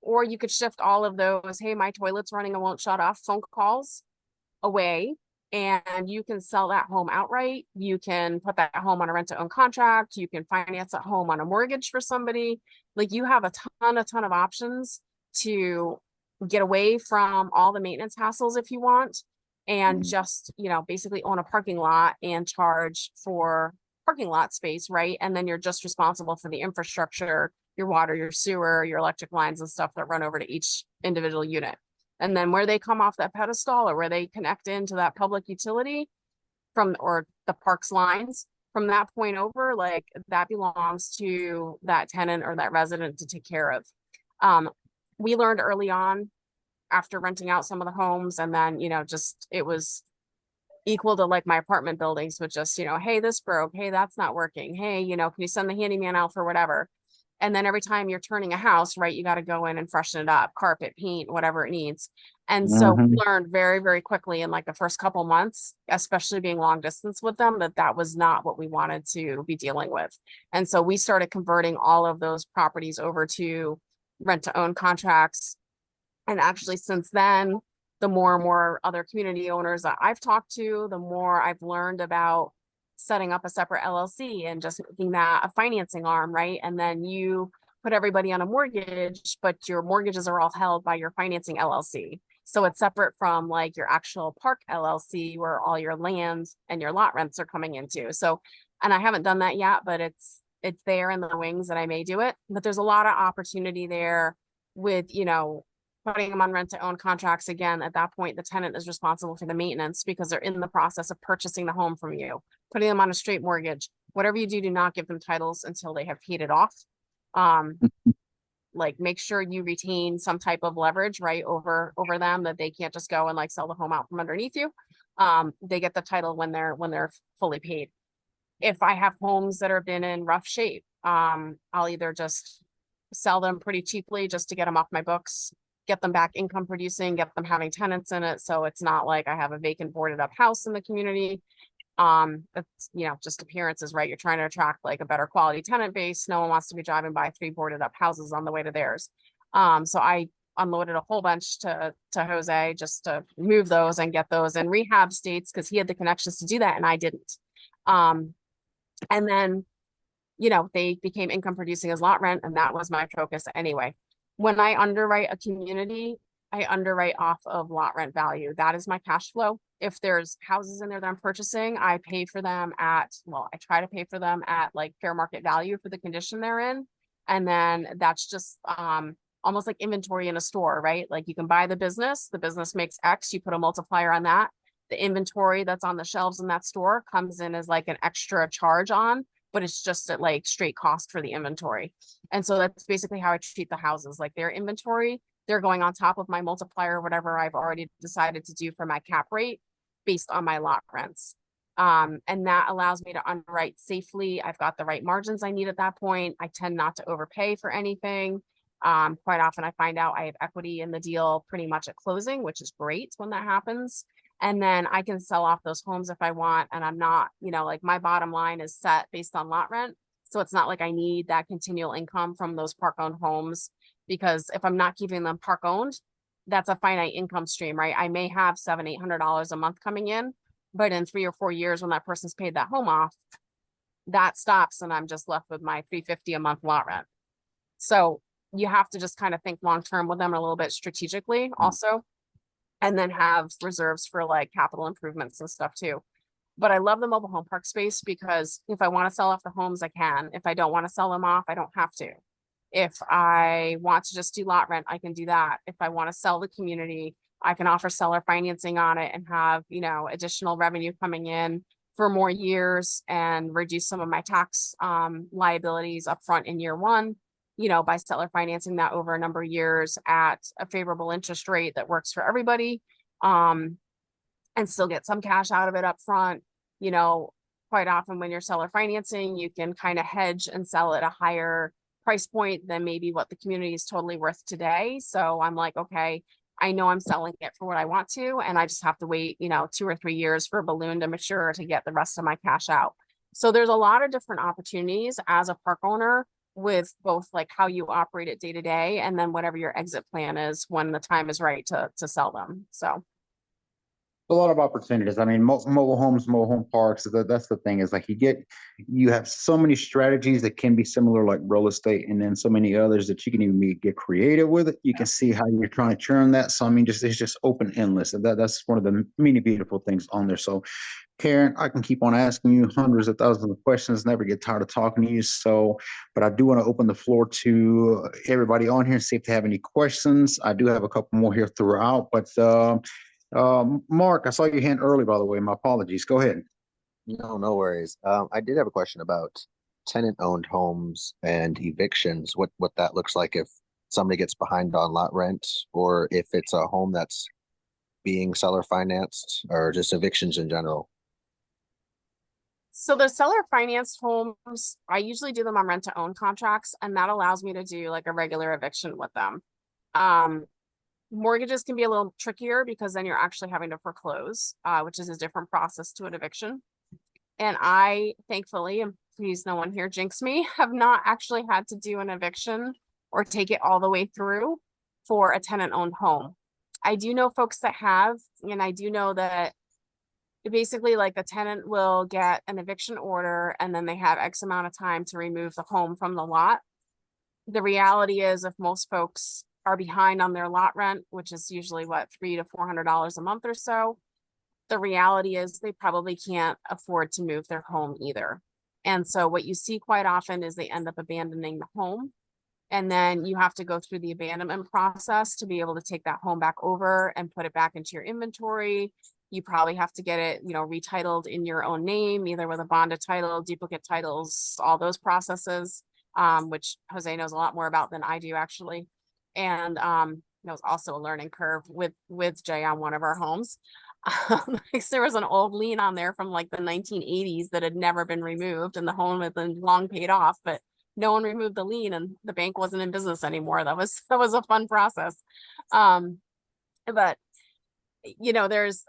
or you could shift all of those, hey, my toilet's running and won't shut off phone calls away, and you can sell that home outright. You can put that home on a rent to own contract. You can finance that home on a mortgage for somebody. Like you have a ton of options to get away from all the maintenance hassles if you want, and just, you know, basically own a parking lot and charge for parking lot space, right? And then you're just responsible for the infrastructure, your water, your sewer, your electric lines and stuff that run over to each individual unit. And then where they come off that pedestal or where they connect into that public utility from, or the parks lines, from that point over, like that belongs to that tenant or that resident to take care of. We learned early on after renting out some of the homes, and then, you know, just, it was equal to like my apartment buildings with just, you know, hey, this broke. Hey, that's not working. Hey, you know, can you send the handyman out for whatever? And then every time you're turning a house, right, you got to go in and freshen it up, carpet, paint, whatever it needs. And so we learned very, very quickly in like the first couple months, especially being long distance with them, that that was not what we wanted to be dealing with. And so we started converting all of those properties over to rent to own contracts. And actually since then, the more and more other community owners that I've talked to, the more I've learned about setting up a separate LLC and just making that a financing arm, right? And then you put everybody on a mortgage, but your mortgages are all held by your financing LLC. So it's separate from like your actual park LLC where all your land and your lot rents are coming into. So, and I haven't done that yet, but it's there in the wings that I may do it. But there's a lot of opportunity there with, you know, putting them on rent to own contracts. Again, at that point, the tenant is responsible for the maintenance because they're in the process of purchasing the home from you, putting them on a straight mortgage. Whatever you do, do not give them titles until they have paid it off. Like make sure you retain some type of leverage, right, over them, that they can't just go and like sell the home out from underneath you. They get the title when they're fully paid. If I have homes that have been in rough shape, I'll either just sell them pretty cheaply just to get them off my books, get them back income producing, get them having tenants in it. So it's not like I have a vacant boarded up house in the community. It's, you know, just appearances, right? You're trying to attract like a better quality tenant base. No one wants to be driving by 3 boarded up houses on the way to theirs. So I unloaded a whole bunch to Jose just to move those and get those in rehab states because he had the connections to do that and I didn't. And then, you know, they became income producing as lot rent, and that was my focus anyway. When I underwrite a community, I underwrite off of lot rent value. That is my cash flow. If there's houses in there that I'm purchasing, I pay for them at, well, I try to pay for them at like fair market value for the condition they're in. And then that's just almost like inventory in a store, right? Like you can buy the business makes X, you put a multiplier on that. The inventory that's on the shelves in that store comes in as like an extra charge on, but it's just at like straight cost for the inventory. And so that's basically how I treat the houses, like their inventory, they're going on top of my multiplier, whatever I've already decided to do for my cap rate based on my lot rents. And that allows me to underwrite safely. I've got the right margins I need at that point. I tend not to overpay for anything. Quite often I find out I have equity in the deal pretty much at closing, which is great when that happens. And then I can sell off those homes if I want. And I'm not, like my bottom line is set based on lot rent. So it's not like I need that continual income from those park owned homes, because if I'm not keeping them park owned, that's a finite income stream, right? I may have $700-800 a month coming in, but in 3 or 4 years, when that person's paid that home off, that stops and I'm just left with my $350 a month lot rent. So you have to just kind of think long term with them a little bit strategically also, and then have reserves for like capital improvements and stuff too. But I love the mobile home park space because if I want to sell off the homes, I can. If I don't want to sell them off, I don't have to. If I want to just do lot rent, I can do that. If I want to sell the community, I can offer seller financing on it and have, additional revenue coming in for more years and reduce some of my tax liabilities upfront in year one, by seller financing that over a number of years at a favorable interest rate that works for everybody. And still get some cash out of it up front. Quite often when you're seller financing, you can kind of hedge and sell at a higher price point than maybe what the community is totally worth today. So I'm like, okay, I know I'm selling it for what I want to, and I just have to wait, 2 or 3 years for a balloon to mature to get the rest of my cash out. So there's a lot of different opportunities as a park owner with both like how you operate it day to day, and then whatever your exit plan is when the time is right to sell them. So a lot of opportunities. I mean, mobile homes, mobile home parks. That's the thing, is like you have so many strategies that can be similar, like real estate, and then so many others that you can even get creative with it. You can see how you're trying to churn that. So I mean, it's just open, endless. And that's one of the many beautiful things on there. So Karen, I can keep on asking you hundreds of thousands of questions, never get tired of talking to you. So, but I do want to open the floor to everybody on here and see if they have any questions. I do have a couple more here throughout, but Mark, I saw your hand early, by the way. My apologies. Go ahead. No worries. I did have a question about tenant-owned homes and evictions. What that looks like if somebody gets behind on lot rent, or if it's a home that's being seller financed, or just evictions in general. So the seller financed homes, I usually do them on rent to own contracts, and that allows me to do like a regular eviction with them. Mortgages can be a little trickier because then you're actually having to foreclose, which is a different process to an eviction. And I, thankfully, and please no one here jinx me, have not actually had to do an eviction or take it all the way through for a tenant-owned home. I do know folks that have, and I do know that basically like the tenant will get an eviction order and then they have X amount of time to remove the home from the lot. The reality is, if most folks are behind on their lot rent, which is usually what, $300 to $400 a month or so, the reality is they probably can't afford to move their home either. And so what you see quite often is they end up abandoning the home, and then you have to go through the abandonment process to be able to take that home back over and put it back into your inventory. You probably have to get it, retitled in your own name, either with a bonded title, duplicate titles, all those processes, which Jose knows a lot more about than I do actually. And it was also a learning curve with Jay on one of our homes. There was an old lien on there from like the 1980s that had never been removed, and the home had been long paid off, but no one removed the lien and the bank wasn't in business anymore. That was a fun process. But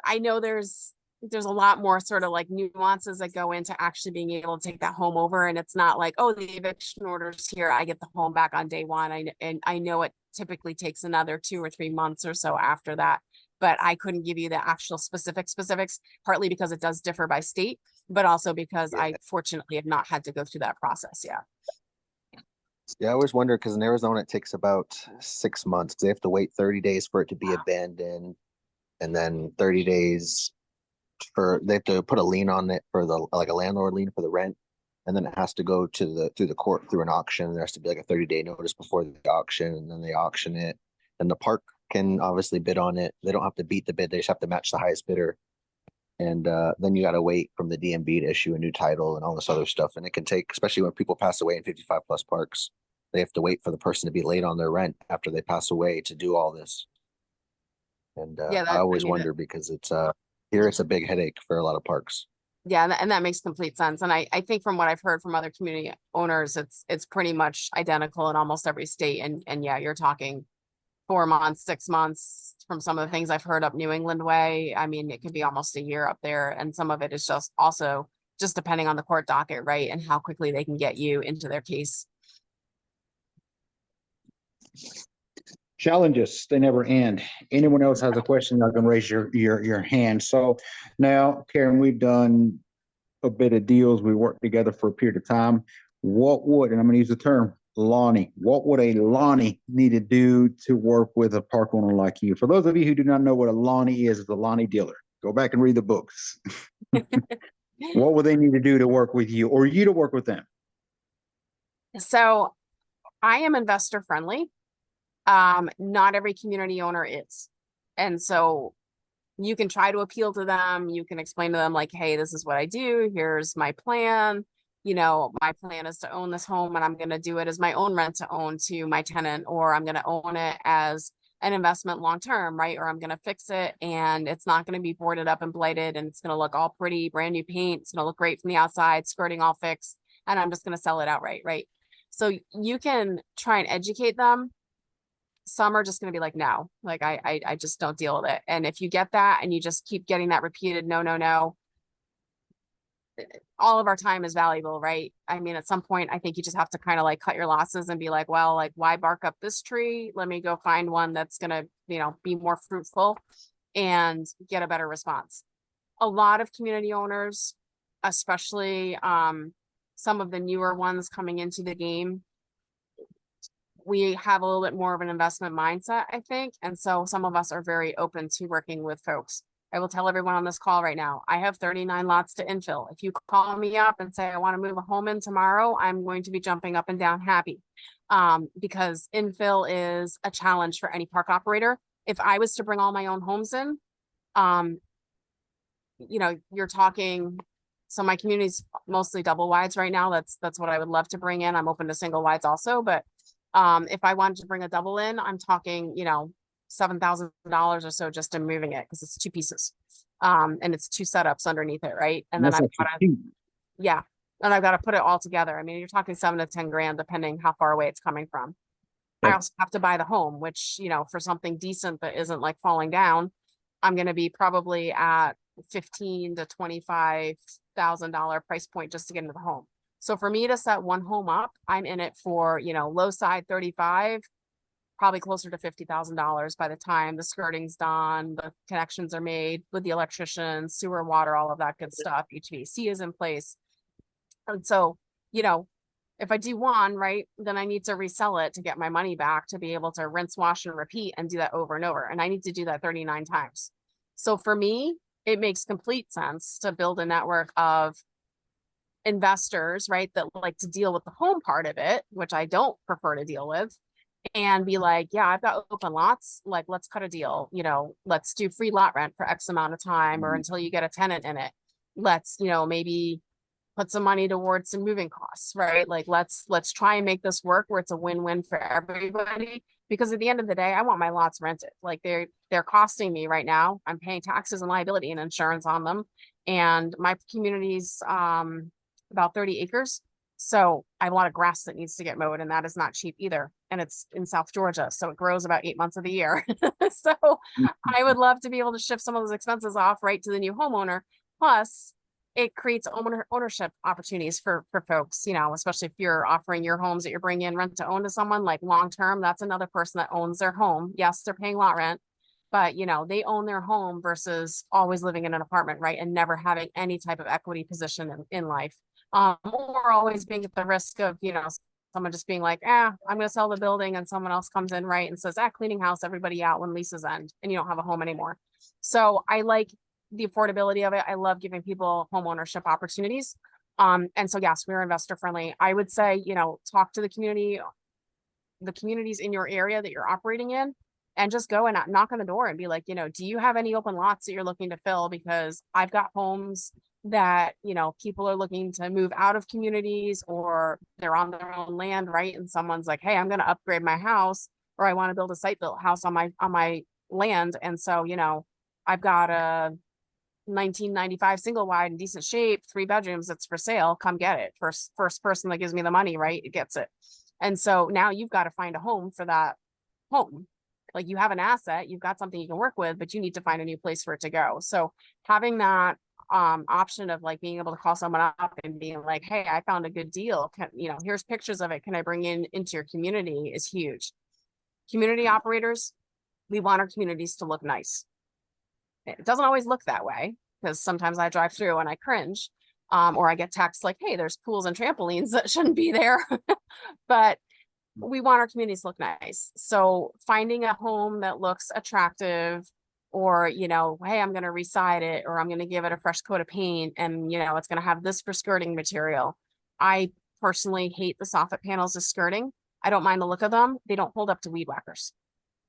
I know there's a lot more sort of like nuances that go into actually being able to take that home over. And it's not like, oh, the eviction order's here, I get the home back on day one. And I know it typically takes another 2 or 3 months or so after that, but I couldn't give you the actual specifics, partly because it does differ by state, but also because I fortunately have not had to go through that process yet. Yeah, I always wonder, because in Arizona it takes about 6 months. They have to wait 30 days for it to be abandoned, and then 30 days they have to put a lien on it for the, like a landlord lien for the rent. And then it has to go to through the court through an auction. There has to be like a 30-day notice before the auction, and then they auction it. And the park can obviously bid on it. They don't have to beat the bid. They just have to match the highest bidder. And then you got to wait from the DMV to issue a new title and all this other stuff. And it can take, especially when people pass away in 55 plus parks, they have to wait for the person to be late on their rent after they pass away to do all this. And Yeah, I always mean, wonder because it's here it's a big headache for a lot of parks. yeah, and that makes complete sense. And I think from what I've heard from other community owners, it's pretty much identical in almost every state. And yeah, you're talking 4 months, 6 months from some of the things I've heard up New England way. I mean, it could be almost a year up there. And some of it is just also just depending on the court docket, right? And how quickly they can get you into their case. Challenges, they never end. Anyone else has a question, you can raise your hand. So now, Karen, we've done a bit of deals. We worked together for a period of time. What would, and I'm gonna use the term Lonnie, what would a Lonnie need to do to work with a park owner like you? For those of you who do not know what a Lonnie is, it's a Lonnie dealer. Go back and read the books. What would they need to do to work with you, or you to work with them? So I am investor friendly. Not every community owner is. And so you can try to appeal to them. You can explain to them like, hey, this is what I do. Here's my plan. You know, my plan is to own this home and I'm going to do it as my own rent to own to my tenant, or I'm going to own it as an investment long term, right? Or I'm going to fix it and it's not going to be boarded up and blighted and it's going to look all pretty, brand new paint. It's going to look great from the outside, skirting all fixed, and I'm just going to sell it outright, right? So you can try and educate them. Some are just going to be like, no, like I just don't deal with it. And if you get that and you just keep getting that repeated, no, all of our time is valuable, right? I mean, at some point, I think you just have to kind of like cut your losses and be like, well, like, why bark up this tree? Let me go find one that's going to, you know, be more fruitful and get a better response. A lot of community owners, especially some of the newer ones coming into the game, we have a little bit more of an investment mindset, I think. And so some of us are very open to working with folks. I will tell everyone on this call right now, I have 39 lots to infill. If you call me up and say, I want to move a home in tomorrow, I'm going to be jumping up and down happy. Because infill is a challenge for any park operator. If I was to bring all my own homes in, you know, you're talking, so my community's mostly double wides right now. That's what I would love to bring in. I'm open to single wides also, but if I wanted to bring a double in, I'm talking, you know, $7,000 or so just in moving it because it's 2 pieces. And it's 2 setups underneath it, right? And then I've got to, yeah, and I've got to put it all together. I mean, you're talking 7 to 10 grand, depending how far away it's coming from. I also have to buy the home, which, you know, for something decent that isn't like falling down, I'm going to be probably at $15,000 to $25,000 price point just to get into the home. So for me to set one home up, I'm in it for, you know, low side 35, probably closer to $50,000 by the time the skirting's done, the connections are made with the electrician, sewer, water, all of that good stuff. HVAC is in place. And so, you know, if I do one, right, then I need to resell it to get my money back to be able to rinse, wash, and repeat and do that over and over. And I need to do that 39 times. So for me, it makes complete sense to build a network of investors, right, that like to deal with the home part of it, which I don't prefer to deal with, and be like, yeah, I've got open lots, like, let's cut a deal, you know, let's do free lot rent for X amount of time or until you get a tenant in it. Let's, you know, maybe put some money towards some moving costs, right? Like, let's try and make this work where it's a win-win for everybody. Because at the end of the day, I want my lots rented. Like they're costing me right now. I'm paying taxes and liability and insurance on them. And my community's about 30 acres. So I have a lot of grass that needs to get mowed, and that is not cheap either. And it's in South Georgia, so it grows about 8 months of the year. So I would love to be able to shift some of those expenses off right to the new homeowner. Plus, it creates ownership opportunities for folks, you know, especially if you're offering your homes that you're bringing in rent to own to someone like long term. That's another person that owns their home. Yes, they're paying lot rent, but you know, they own their home versus always living in an apartment, right? And never having any type of equity position in life. Or always being at the risk of, you know, someone just being like, I'm going to sell the building, and someone else comes in, right, and says, cleaning house everybody out when leases end and you don't have a home anymore. So I like the affordability of it. I love giving people home ownership opportunities. And so yes, we're investor friendly. I would say, you know, talk to the communities in your area that you're operating in, and just go and knock on the door and be like, you know, do you have any open lots that you're looking to fill? Because I've got homes that, you know, people are looking to move out of communities, or they're on their own land, right? And someone's like, hey, I'm going to upgrade my house, or I want to build a site built house on my land. And so, you know, I've got a 1995 single wide in decent shape, 3 bedrooms, that's for sale. Come get it. First person that gives me the money, right? It gets it. And so now you've got to find a home for that home. Like, you have an asset, you've got something you can work with, but you need to find a new place for it to go. So having that option of like being able to call someone up and being like, hey, I found a good deal. You know, here's pictures of it. Can I bring into your community, is huge. Community operators, we want our communities to look nice. It doesn't always look that way, because sometimes I drive through and I cringe, or I get texts like, hey, there's pools and trampolines that shouldn't be there. But we want our communities to look nice. So finding a home that looks attractive, or, you know, hey, I'm going to reside it, or I'm going to give it a fresh coat of paint, and, you know, it's going to have this for skirting material. I personally hate the soffit panels as skirting. I don't mind the look of them. They don't hold up to weed whackers.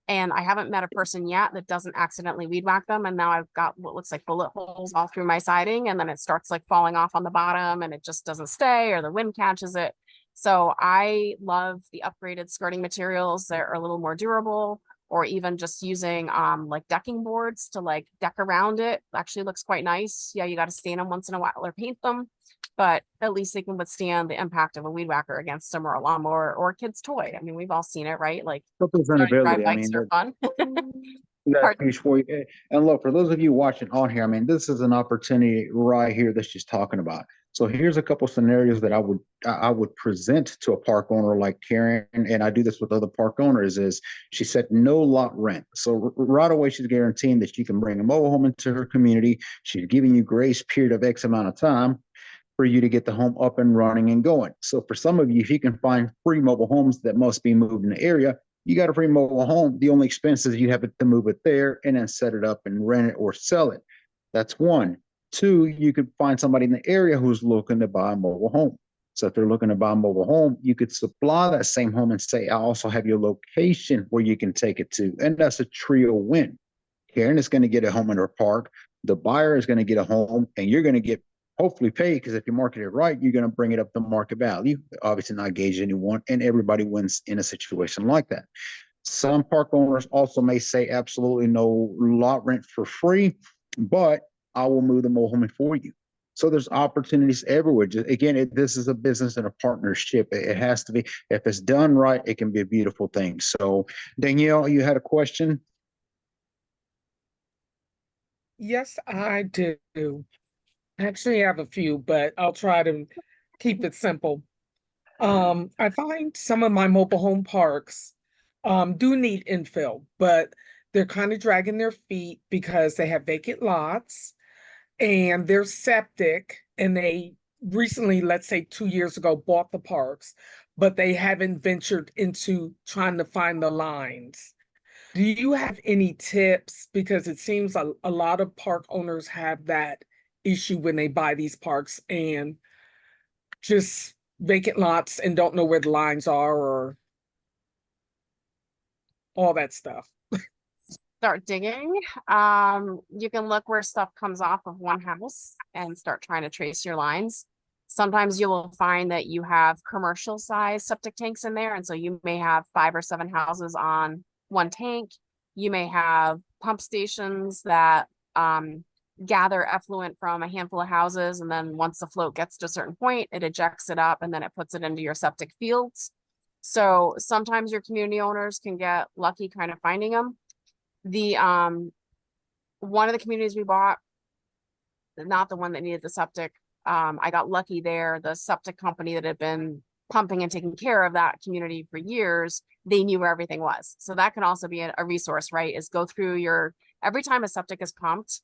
And I haven't met a person yet that doesn't accidentally weed whack them. And now I've got what looks like bullet holes all through my siding. And then it starts like falling off on the bottom, and it just doesn't stay, or the wind catches it. So I love the upgraded skirting materials that are a little more durable, or even just using like decking boards to like deck around it. Actually looks quite nice. Yeah, you got to stain them once in a while or paint them, but at least they can withstand the impact of a weed whacker against them, or a lawnmower, or a kid's toy. I mean, we've all seen it, right? Like, drive Representability. I bikes mean, are fun. that's Pardon? huge for you. And look, for those of you watching on here, I mean, this is an opportunity right here that she's talking about. So here's a couple scenarios that I would present to a park owner like Karen, and I do this with other park owners. Is she said no lot rent? So right away, she's guaranteeing that you can bring a mobile home into her community. She's giving you grace period of X amount of time for you to get the home up and running and going. So for some of you, if you can find free mobile homes that must be moved in the area, you got a free mobile home. The only expense is you have to move it there and then set it up and rent it or sell it. That's one. Two, you could find somebody in the area who's looking to buy a mobile home. So if they're looking to buy a mobile home, you could supply that same home and say, I also have your location where you can take it to. And that's a trio win. Karen is going to get a home in her park. The buyer is going to get a home, and you're going to get hopefully paid, because if you market it right, you're going to bring it up to market value. Obviously not gauge anyone, and everybody wins in a situation like that. Some park owners also may say absolutely no lot rent for free, but I will move the mobile home for you. So there's opportunities everywhere. Just, again, this is a business and a partnership. It has to be. If it's done right, it can be a beautiful thing. So Danielle, you had a question? Yes, I do. I actually have a few, but I'll try to keep it simple. I find some of my mobile home parks do need infill, but they're kind of dragging their feet because they have vacant lots and they're septic, and they recently, let's say 2 years ago, bought the parks, but they haven't ventured into trying to find the lines. Do you have any tips? Because it seems a lot of park owners have that issue when they buy these parks, and just vacant lots and don't know where the lines are, or all that stuff. Start digging. You can look where stuff comes off of one house and start trying to trace your lines. Sometimes you will find that you have commercial size septic tanks in there. And so you may have 5 or 7 houses on one tank. You may have pump stations that gather effluent from a handful of houses. And then once the float gets to a certain point, it ejects it up and then it puts it into your septic fields. So sometimes your community owners can get lucky kind of finding them. The one of the communities we bought, not the one that needed the septic, I got lucky there. The septic company that had been pumping and taking care of that community for years, they knew where everything was. So that can also be a resource, right? Is go through your, every time a septic is pumped,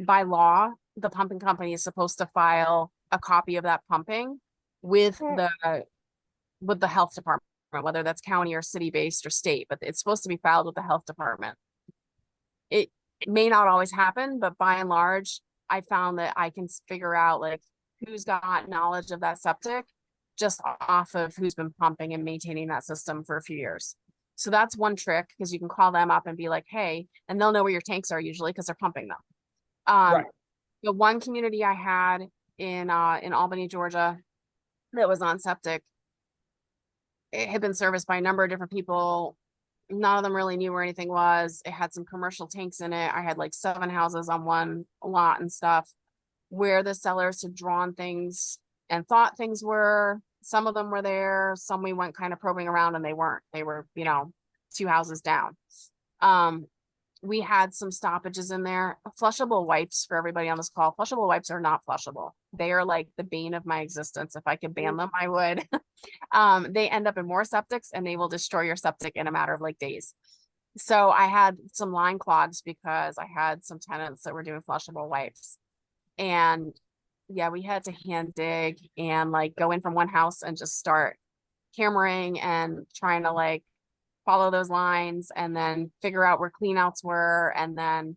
by law, the pumping company is supposed to file a copy of that pumping with the health department, whether that's county or city based or state, but it's supposed to be filed with the health department. It may not always happen, but by and large, I found that I can figure out like who's got knowledge of that septic just off of who's been pumping and maintaining that system for a few years. So that's one trick, because you can call them up and be like, hey, and they'll know where your tanks are usually because they're pumping them. Right. The one community I had in Albany, Georgia, that was on septic, it had been serviced by a number of different people. None of them really knew where anything was. It had some commercial tanks in it. I had like 7 houses on one lot and stuff, where the sellers had drawn things and thought things were. Some of them were there. Some we went kind of probing around and they weren't. They were, 2 houses down. We had some stoppages in there. Flushable wipes for everybody on this call. Flushable wipes are not flushable. They are like the bane of my existence. If I could ban them, I would. They end up in more septics and they will destroy your septic in a matter of like days. So I had some line clogs because I had some tenants that were doing flushable wipes. And yeah, we had to hand dig and like go in from one house and just start hammering and trying to like follow those lines and then figure out where cleanouts were. And then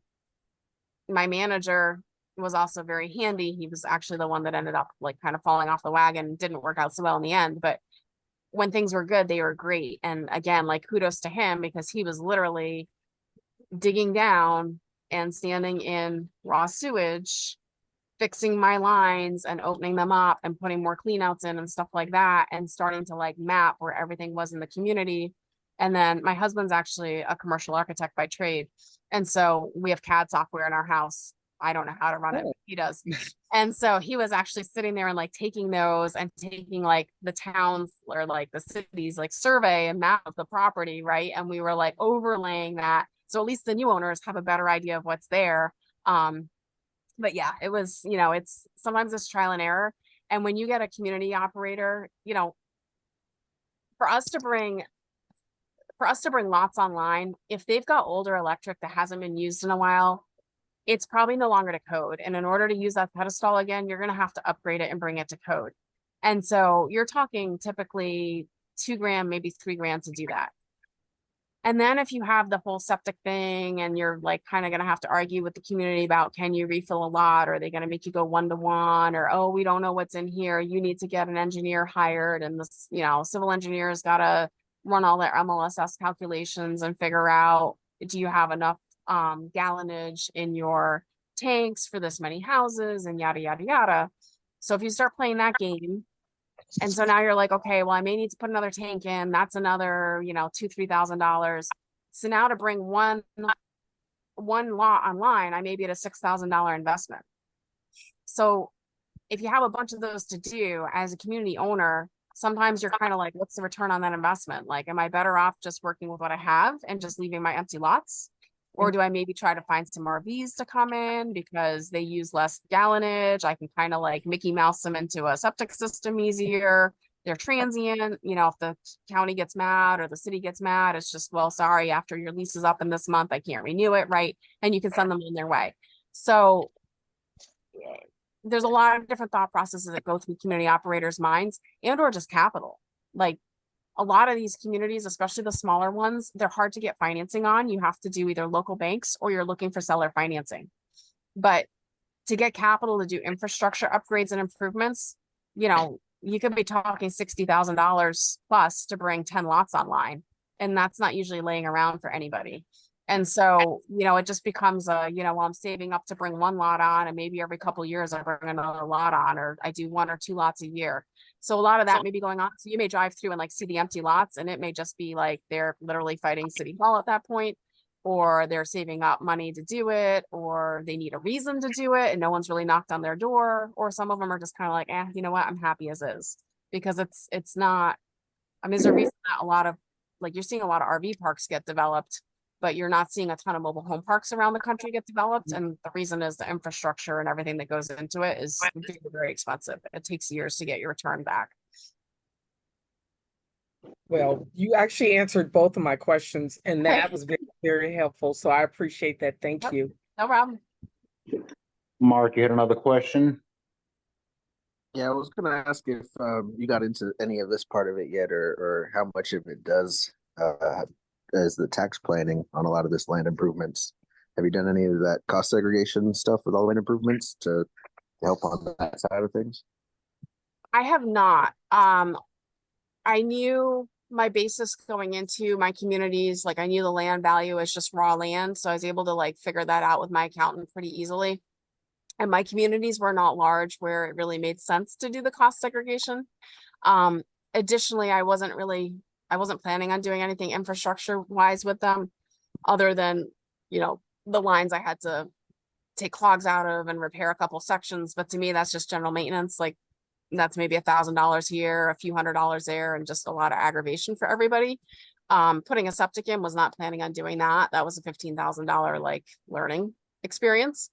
my manager was also very handy. He was actually the one that ended up like kind of falling off the wagon. Didn't work out so well in the end, but when things were good, they were great. And again, like kudos to him, because he was literally digging down and standing in raw sewage, fixing my lines and opening them up and putting more cleanouts in and stuff like that, and starting to like map where everything was in the community. And then my husband's actually a commercial architect by trade. And so we have CAD software in our house. I don't know how to run it, but he does. And so he was actually sitting there and like taking those and taking like the towns or like the cities, like survey and map of the property, right? And we were like overlaying that. So at least the new owners have a better idea of what's there. But yeah, it was, it's sometimes it's trial and error. And when you get a community operator, for us to bring lots online, if they've got older electric that hasn't been used in a while, it's probably no longer to code. And in order to use that pedestal again, you're going to have to upgrade it and bring it to code. And so you're talking typically $2,000, maybe $3,000 to do that. And then if you have the whole septic thing and you're like kind of going to have to argue with the community about, can you refill a lot? Or are they going to make you go 1-to-1? Or, oh, we don't know what's in here. You need to get an engineer hired. And this, civil engineers got to run all their MLSS calculations and figure out, do you have enough gallonage in your tanks for this many houses and yada, yada, yada. So if you start playing that game, and so now you're like, okay, well, I may need to put another tank in. That's another, $2,000-$3,000. So now to bring one lot online, I may be at a $6,000 investment. So if you have a bunch of those to do as a community owner, sometimes you're kind of like, what's the return on that investment? Like, am I better off just working with what I have and just leaving my empty lots? Or do I maybe try to find some RVs to come in because they use less gallonage? I can kind of like Mickey Mouse them into a septic system easier. They're transient. If the county gets mad or the city gets mad, it's just, well, sorry, after your lease is up in this month, I can't renew it, right? And you can send them on their way. So there's a lot of different thought processes that go through community operators' minds and or just capital. Like, a lot of these communities, especially the smaller ones, they're hard to get financing on. You have to do either local banks or you're looking for seller financing. But to get capital to do infrastructure upgrades and improvements, you could be talking $60,000 plus to bring 10 lots online. And that's not usually laying around for anybody. And so, it just becomes well, I'm saving up to bring 1 lot on, and maybe every couple of years I bring another lot on, or I do 1 or 2 lots a year. So a lot of that may be going on. So you may drive through and like see the empty lots, and it may just be like they're literally fighting City Hall at that point, or they're saving up money to do it, or they need a reason to do it and no one's really knocked on their door. Or some of them are just kind of like, you know what, I'm happy as is, because it's not, there's a reason that a lot of, like, you're seeing a lot of RV parks get developed, but you're not seeing a ton of mobile home parks around the country get developed. And the reason is the infrastructure and everything that goes into it is very, very expensive. It takes years to get your return back. Well, you actually answered both of my questions, and that was very, very helpful. So I appreciate that. Thank you. No problem. Mark, you had another question? Yeah, I was going to ask if you got into any of this part of it yet, or how much of it does as the tax planning on a lot of this land improvements. Have you done any of that cost segregation stuff with all the land improvements to help on that side of things? I have not. I knew my basis going into my communities, like I knew the land value is just raw land. So I was able to like figure that out with my accountant pretty easily. And my communities were not large where it really made sense to do the cost segregation. Um, Additionally, I wasn't planning on doing anything infrastructure wise with them other than, the lines I had to take clogs out of and repair a couple sections. But to me, that's just general maintenance. Like that's maybe $1,000 here, a few $100 there, and just a lot of aggravation for everybody. Putting a septic in, was not planning on doing that. That was a $15,000 like learning experience.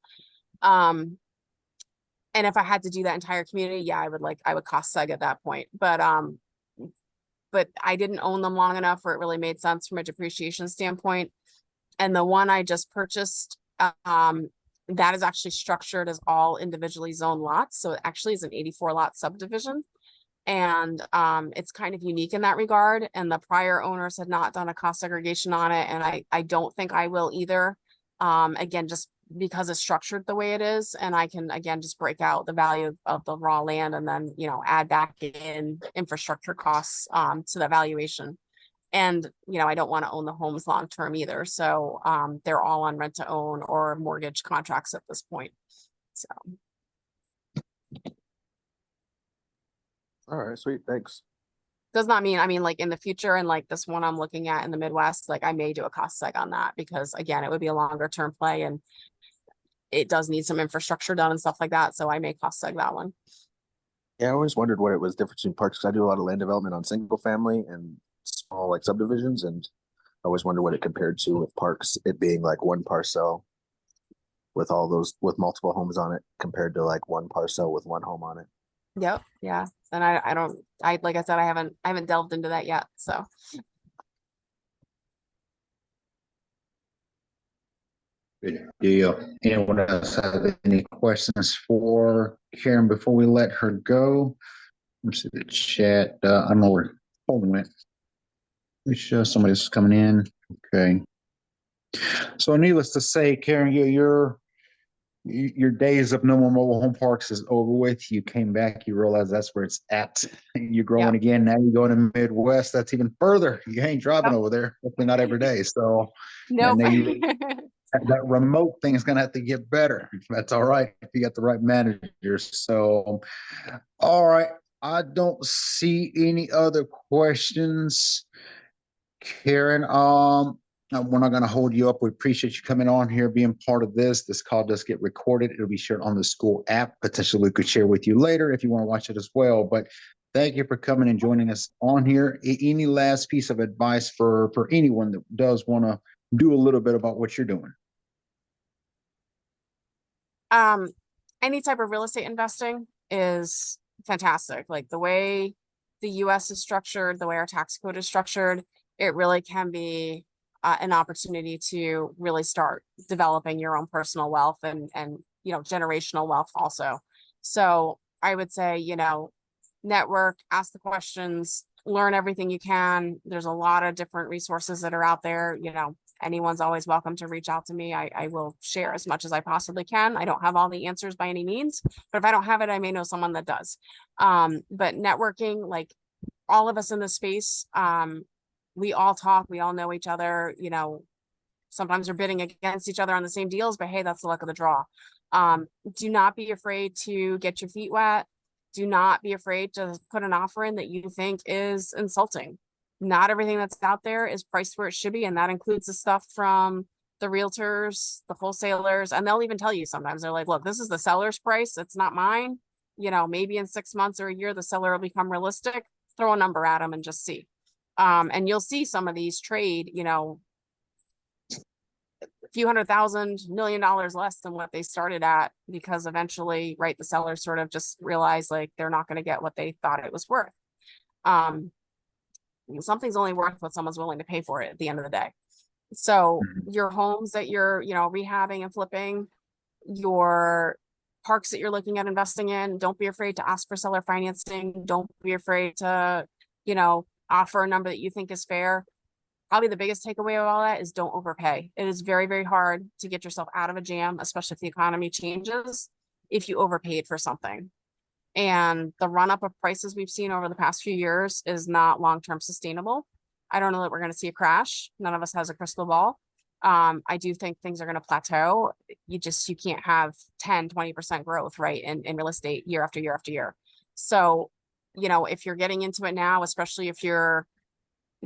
And if I had to do that entire community, yeah, I would cost seg at that point. But I didn't own them long enough where it really made sense from a depreciation standpoint. And the one I just purchased, that is actually structured as all individually zoned lots. So it actually is an 84 lot subdivision. And it's kind of unique in that regard. And the prior owners had not done a cost segregation on it. And I don't think I will either. Again, just because it's structured the way it is. And I can, again, just break out the value of the raw land and then, add back in infrastructure costs to the valuation. And, I don't want to own the homes long term either. So they're all on rent to own or mortgage contracts at this point. So. All right, sweet. Thanks. Does not mean, like in the future and like this one I'm looking at in the Midwest, like I may do a cost seg on that because again, it would be a longer term play and it does need some infrastructure done and stuff like that. So I may cost seg that one. Yeah, I always wondered what it was different between parks, because I do a lot of land development on single family and small like subdivisions, and I always wonder what it compared to with parks, it being like one parcel with all those with multiple homes on it compared to like one parcel with one home on it. Yep. Yeah. And I like I said, I haven't delved into that yet. So. Good deal. Anyone else have any questions for Karen before we let her go? Let's see the chat. I don't know where Holden went. We show somebody's coming in. Okay. So needless to say, Karen, your days of no more mobile home parks is over with. You came back, you realize that's where it's at. You're growing again. Now you're going to Midwest. That's even further. You ain't driving over there. Hopefully not every day. So no. That remote thing is going to have to get better. That's all right if you got the right managers. So, all right. I don't see any other questions. Karen, we're not going to hold you up. We appreciate you coming on here, being part of this. This call does get recorded. It'll be shared on the school app. Potentially we could share with you later if you want to watch it as well. But thank you for coming and joining us on here. Any last piece of advice for anyone that does want to do a little bit about what you're doing? Any type of real estate investing is fantastic. Like the way the US is structured, the way our tax code is structured, it really can be an opportunity to really start developing your own personal wealth and generational wealth also. So I would say, network, ask the questions, learn everything you can. There's a lot of different resources that are out there. Anyone's always welcome to reach out to me. I will share as much as I possibly can. I don't have all the answers by any means, but if I don't have it, I may know someone that does. But networking, like all of us in this space, we all talk, we all know each other, sometimes we're bidding against each other on the same deals, but hey, that's the luck of the draw. Do not be afraid to get your feet wet. Do not be afraid to put an offer in that you think is insulting. Not everything that's out there is priced where it should be. And that includes the stuff from the realtors, the wholesalers, and they'll even tell you sometimes they're like, look, this is the seller's price. It's not mine. Maybe in 6 months or a year, the seller will become realistic. Throw a number at them and just see. And you'll see some of these trade, a few $100,000, $1 million less than what they started at, because eventually, right, the sellers sort of just realize like they're not going to get what they thought it was worth. Something's only worth what someone's willing to pay for it at the end of the day. So your homes that you're, rehabbing and flipping, your parks that you're looking at investing in, don't be afraid to ask for seller financing. Don't be afraid to, offer a number that you think is fair. probably the biggest takeaway of all that is don't overpay. It is very, very hard to get yourself out of a jam, especially if the economy changes, if you overpaid for something. And the run up of prices we've seen over the past few years is not long-term sustainable. I don't know that we're going to see a crash. None of us has a crystal ball. I do think things are going to plateau. You can't have 10, 20% growth, right, in real estate year after year after year. So, if you're getting into it now, especially if you're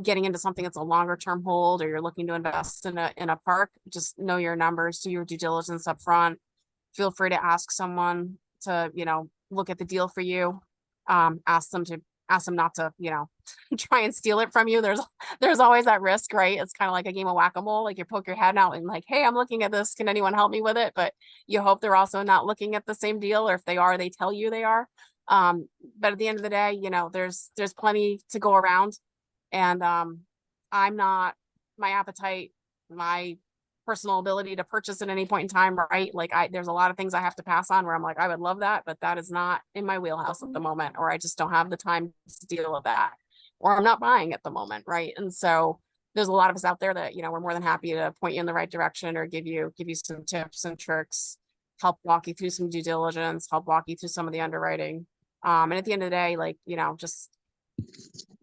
getting into something that's a longer term hold, or you're looking to invest in a park, just know your numbers, do your due diligence up front. Feel free to ask someone to, look at the deal for you. Ask them not to, try and steal it from you. There's always that risk, right? It's kind of like a game of whack-a-mole. Like, you poke your head out and like, hey, I'm looking at this. Can anyone help me with it? But you hope they're also not looking at the same deal, or if they are, they tell you they are. But at the end of the day, there's plenty to go around. And I'm not, my appetite, my personal ability to purchase at any point in time, right? Like, there's a lot of things I have to pass on where I'm like, I would love that, but that is not in my wheelhouse at the moment, or I just don't have the time to deal with that, or I'm not buying at the moment, right? And so there's a lot of us out there that, we're more than happy to point you in the right direction, or give you some tips and tricks, help walk you through some due diligence, help walk you through some of the underwriting. And at the end of the day, like, just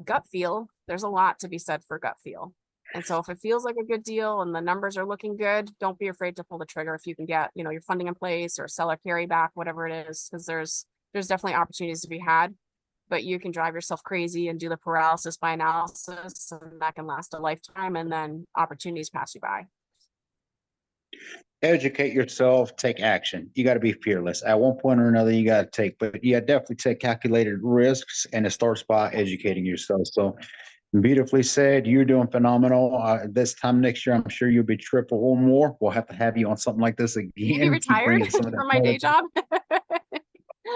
gut feel. There's a lot to be said for gut feel. And so if it feels like a good deal and the numbers are looking good, don't be afraid to pull the trigger if you can get, your funding in place, or seller carry back, whatever it is, because there's definitely opportunities to be had, but you can drive yourself crazy and do the paralysis by analysis, and that can last a lifetime, and then opportunities pass you by. Educate yourself, take action. You got to be fearless. At one point or another, you got to take, but yeah, definitely take calculated risks, and it starts by educating yourself. So beautifully said. You're doing phenomenal. This time next year, I'm sure you'll be triple or more. We'll have to have you on something like this again. You be retired from my day job.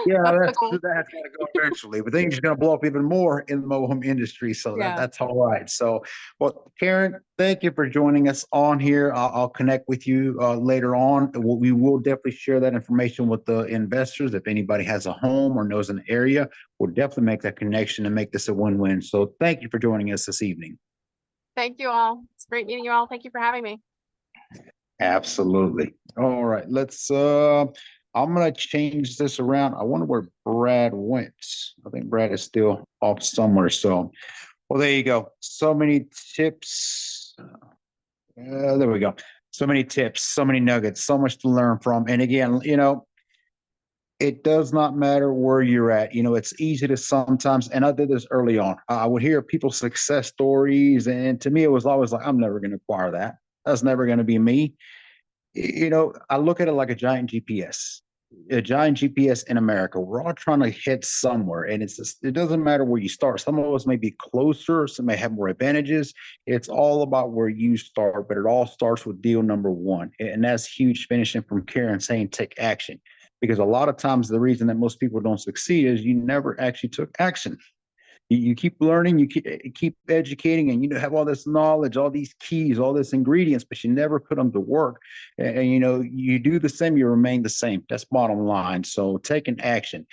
Yeah, that's goal. that's got to go eventually, but things are going to blow up even more in the mobile home industry. So Yeah. that's all right. So, well, Karen, thank you for joining us on here. I'll connect with you later on. We will definitely share that information with the investors. If anybody has a home or knows an area, we'll definitely make that connection and make this a win-win. So thank you for joining us this evening. Thank you all. It's great meeting you all. Thank you for having me. Absolutely. All right, let's I'm gonna change this around. I wonder where Brad went. I think Brad is still off somewhere. So, well, there you go. So many tips. There we go. So many tips, so many nuggets, so much to learn from. And again, it does not matter where you're at. It's easy to sometimes, and I did this early on. I would hear people's success stories, and to me, it was always like, I'm never going to acquire that. That's never going to be me. I look at it like a giant GPS in America. We're all trying to hit somewhere, and it doesn't matter where you start. Some of us may be closer, some may have more advantages. It's all about where you start, but it all starts with deal number one. And that's huge, finishing from Karen saying take action. Because a lot of times the reason that most people don't succeed is you never actually took action. You keep learning, you keep educating, and have all this knowledge, all these keys, all these ingredients, but you never put them to work. And you do the same, you remain the same. That's bottom line. So taking action,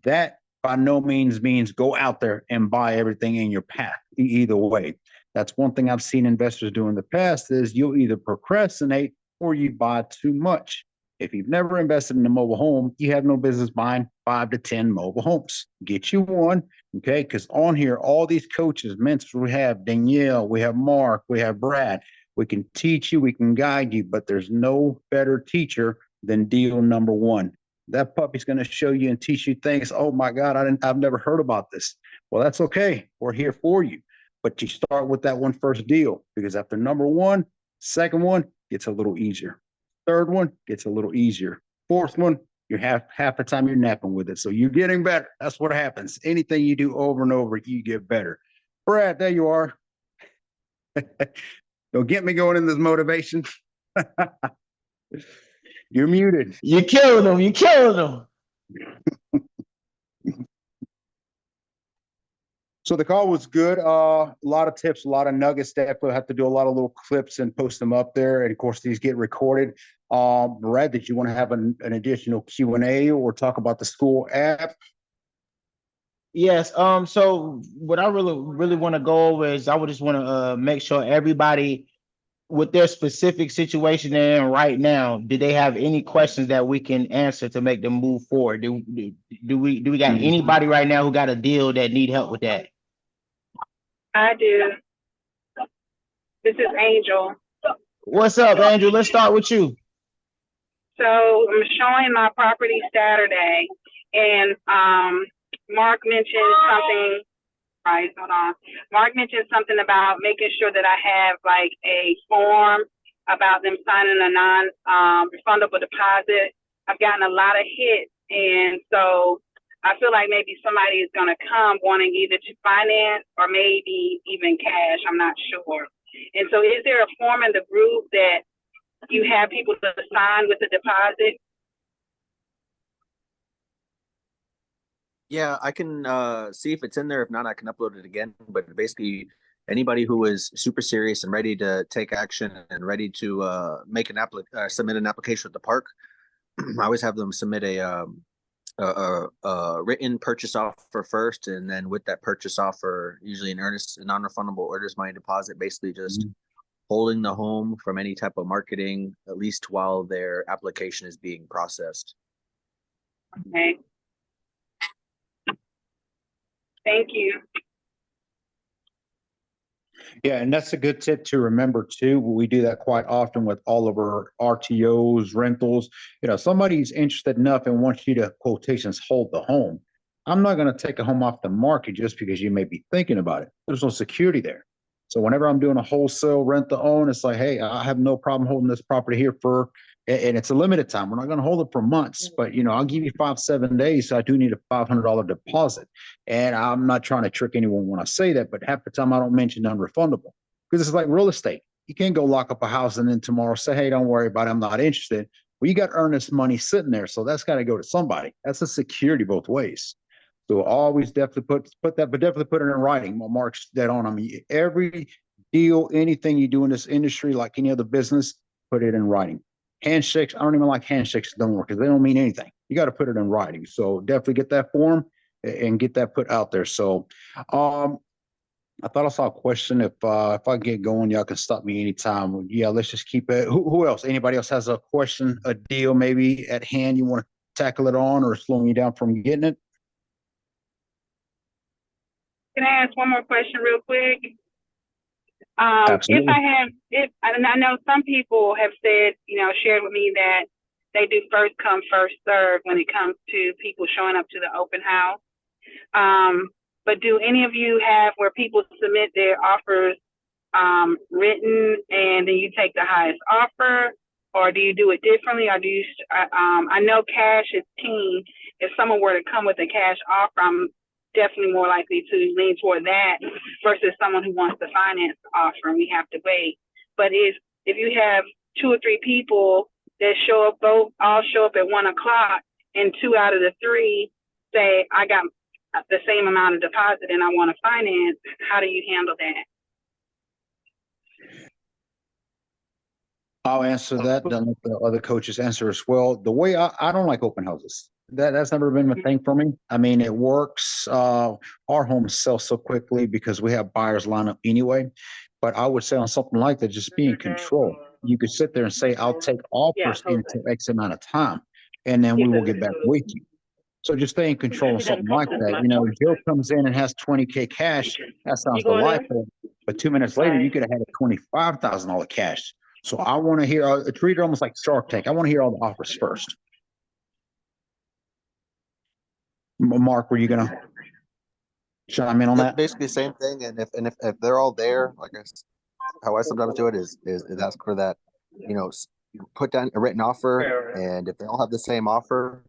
that by no means means go out there and buy everything in your path. Either way, that's one thing I've seen investors do in the past is you'll either procrastinate or you buy too much. If you've never invested in a mobile home, you have no business buying 5 to 10 mobile homes. Get you one, okay? Because on here, all these coaches, mentors, we have Danielle, we have Mark, we have Brad. We can teach you, we can guide you, but there's no better teacher than deal number one. That puppy's going to show you and teach you things. Oh my God, I've never heard about this. Well, that's okay. We're here for you. But you start with that one first deal, because after number one, second one gets a little easier. Third one gets a little easier. Fourth one, you're half the time you're napping with it. So you're getting better. That's what happens. Anything you do over and over, you get better. Brad, there you are. Don't get me going in this motivation. You're muted. You killed them. You killed them. So the call was good. A lot of tips, a lot of nuggets. Definitely have to do a lot of little clips and post them up there. And of course, these get recorded. Brad, did you want to have an additional Q&A or talk about the school app? Yes. So what I really want to go over is I would just want to make sure everybody with their specific situation they're in right now, do they have any questions that we can answer to make them move forward? Do we got anybody right now who got a deal that need help with that? I do. This is Angel. What's up, Andrew? Let's start with you. So I'm showing my property Saturday, and Mark mentioned something. Right, hold on. Mark mentioned something about making sure that I have like a form about them signing a non-refundable deposit. I've gotten a lot of hits, and so I feel like maybe somebody is going to come wanting either to finance or maybe even cash. I'm not sure. And so, is there a form in the group that you have people to sign with the deposit? Yeah, I can see if it's in there. If not, I can upload it again. But basically, anybody who is super serious and ready to take action and ready to submit an application with the park, I always have them submit a written purchase offer first, and then with that purchase offer, usually an earnest, non-refundable earnest money deposit, basically just holding the home from any type of marketing, at least while their application is being processed. Okay. Thank you. Yeah, and that's a good tip to remember too. We do that quite often with all of our RTOs, rentals. Somebody's interested enough and wants you to quotations hold the home. I'm not going to take a home off the market just because you may be thinking about it. There's no security there. So whenever I'm doing a wholesale rent to own, it's like, hey, I have no problem holding this property here and it's a limited time. We're not going to hold it for months, but I'll give you 5-7 days. So I do need a $500 deposit. And I'm not trying to trick anyone when I say that, but half the time I don't mention non-refundable because it's like real estate. You can't go lock up a house and then tomorrow say, hey, don't worry about it, I'm not interested. Well, you got earnest money sitting there. So that's got to go to somebody. That's a security both ways. So always definitely put that, but definitely put it in writing. Mark's dead on. I mean, every deal, anything you do in this industry, like any other business, put it in writing. Handshakes, I don't even like handshakes don't work because they don't mean anything. You got to put it in writing. So definitely get that form and get that put out there. So I thought I saw a question. If I get going, y'all can stop me anytime. Yeah, let's just keep it. Who else? Anybody else has a question, a deal maybe at hand you want to tackle it on or slowing you down from getting it? Can I ask one more question real quick? Absolutely. And I know some people have said, shared with me that they do first come, first serve when it comes to people showing up to the open house. But do any of you have where people submit their offers written and then you take the highest offer, or do you do it differently? Or do you? I know cash is key. If someone were to come with a cash offer, I'm definitely more likely to lean toward that versus someone who wants the finance offer and we have to wait. But if you have 2 or 3 people that all show up at 1 o'clock and 2 out of the 3 say, I got the same amount of deposit and I want to finance, how do you handle that? I'll answer that. Then let the other coaches answer as well. The way I don't like open houses. That's never been a thing for me. I mean, it works. Our homes sell so quickly because we have buyers line up anyway. But I would say on something like that, just be in control. You could sit there and say, I'll take offers into X amount of time, and then we will get back with you. So just stay in control of something like that. Joe comes in and has 20K cash. That sounds delightful. But 2 minutes later, you could have had a $25,000 cash. So I want to hear, treat it almost like Shark Tank. I want to hear all the offers first. Mark, were you going to chime in on that? Basically the same thing. And if they're all there, how I sometimes do it is ask for that, put down a written offer. And if they all have the same offer,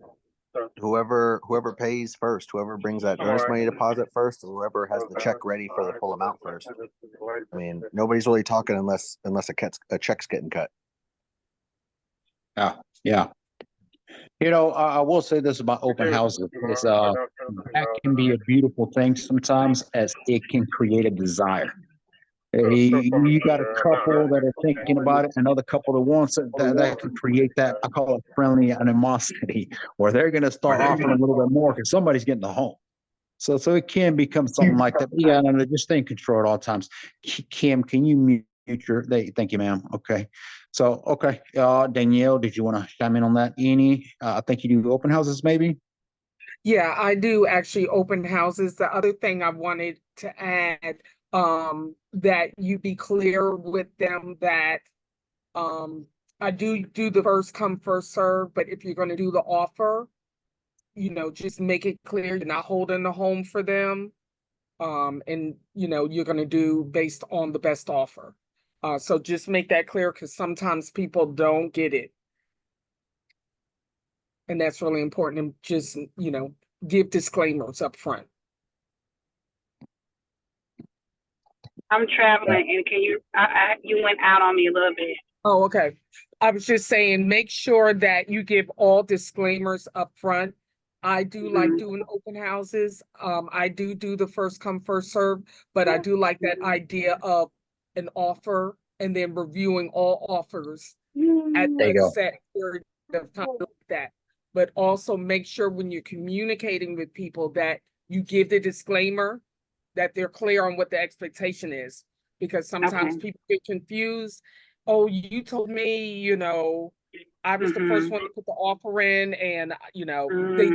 whoever pays first, whoever brings that earnest money deposit first, or whoever has the check ready for the full amount first. I mean, nobody's really talking unless a check's getting cut. Yeah. I will say this about open houses is that can be a beautiful thing sometimes as it can create a desire. You got a couple that are thinking about it, another couple that wants it, that can create that, I call it friendly animosity, where they're going to start offering a little bit more because somebody's getting the home. So it can become something like that. But yeah, no, just stay in control at all times. Kim, can you mute thank you, ma'am. Okay. So, okay. Danielle, did you want to chime in on that? Any, I think you do open houses maybe? Yeah, I do actually open houses. The other thing I wanted to add, that you be clear with them that I do the first come, first serve, but if you're going to do the offer, just make it clear you're not holding the home for them. And you're going to do based on the best offer. So just make that clear because sometimes people don't get it. And that's really important. And just, give disclaimers up front. I'm traveling, and can you? You went out on me a little bit. Oh, okay. I was just saying, make sure that you give all disclaimers up front. I do like doing open houses. I do the first come, first serve, but I do like that idea of an offer and then reviewing all offers at There you a go. set period of time like that. But also make sure when you're communicating with people that you give the disclaimer, that they're clear on what the expectation is, because sometimes Okay. people get confused. Oh, you told me, I was the first one to put the offer in, and they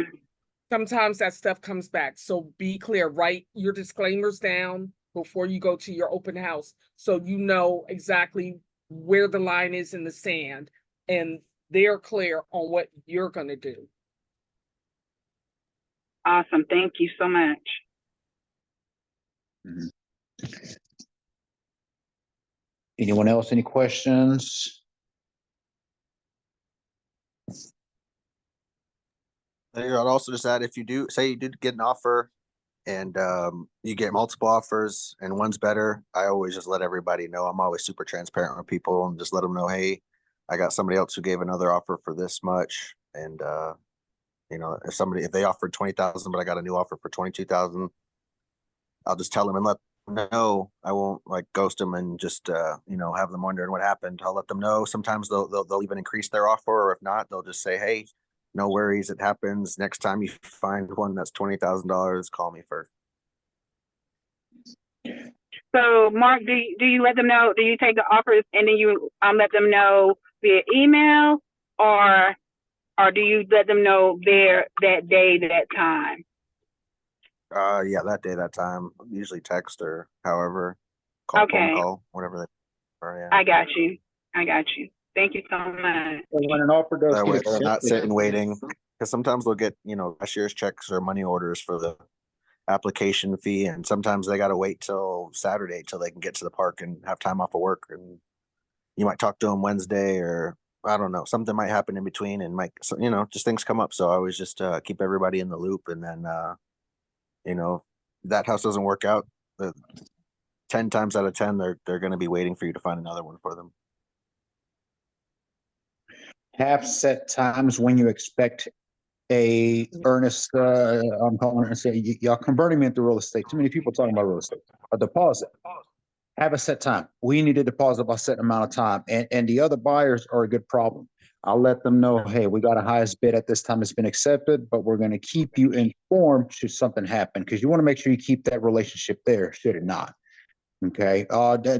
sometimes that stuff comes back. So be clear, write your disclaimers down before you go to your open house, so you know exactly where the line is in the sand, and they're clear on what you're going to do. Awesome. Thank you so much. Mhm. Anyone else? Any questions? I'd also just add, if you do say you did get an offer and you get multiple offers and one's better, I always just let everybody know. I'm always super transparent with people and just let them know, hey, I got somebody else who gave another offer for this much. And if they offered 20,000, but I got a new offer for 22,000, I'll just tell them and let them know. I won't like ghost them and just have them wondering what happened. I'll let them know. Sometimes they'll even increase their offer, or if not, they'll just say, hey, no worries, it happens. Next time you find one that's $20,000, call me first. So, Mark, do you let them know? Do you take the offers and then you let them know via email, or do you let them know there that day, that time? Yeah, that day, that time. Usually text or however, phone call, whatever they. Yeah. I got you. Thank you so much. When an offer does That get way they're not accepted, sitting waiting, because sometimes they'll get cashier's checks or money orders for the application fee, and sometimes they got to wait till Saturday till they can get to the park and have time off of work, and you might talk to them Wednesday, or I don't know, something might happen in between, and just things come up. So I always just keep everybody in the loop, and then that house doesn't work out, 10 times out of 10 they're going to be waiting for you to find another one for them. have set times when you expect a earnest, I'm calling it, say, y'all converting me into real estate. Too many people talking about real estate. A deposit. Have a set time. We need a deposit by a certain amount of time. And the other buyers are a good problem. I'll let them know, hey, we got a highest bid at this time. It's been accepted, but we're going to keep you informed should something happen, because you want to make sure you keep that relationship there, should it not. Okay.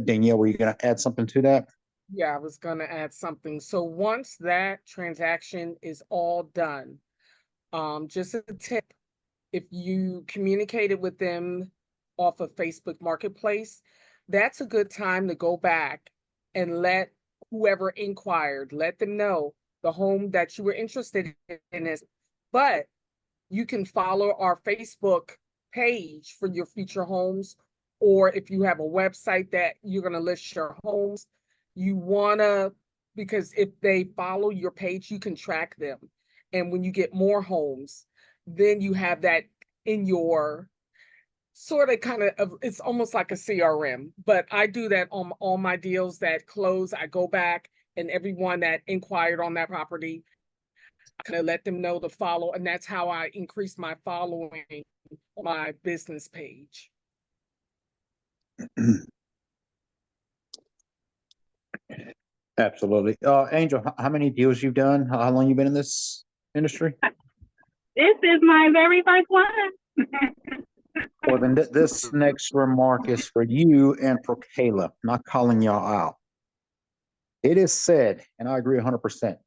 Danielle, were you going to add something to that? Yeah, I was going to add something. So once that transaction is all done, just a tip, if you communicated with them off of Facebook Marketplace, that's a good time to go back and let whoever inquired, let them know the home that you were interested in is, but you can follow our Facebook page for your future homes, or if you have a website that you're going to list your homes, you want to, because if they follow your page, you can track them. And when you get more homes, then you have that in your sort of kind of, it's almost like a CRM, but I do that on all my deals that close. I go back and everyone that inquired on that property, I kind of let them know to follow. And that's how I increase my following on my business page. Absolutely. Angel, how many deals you've done? How long you been in this industry? This is my very first one. Well, then this next remark is for you and for Kayla, not calling y'all out. It is said, and I agree 100%,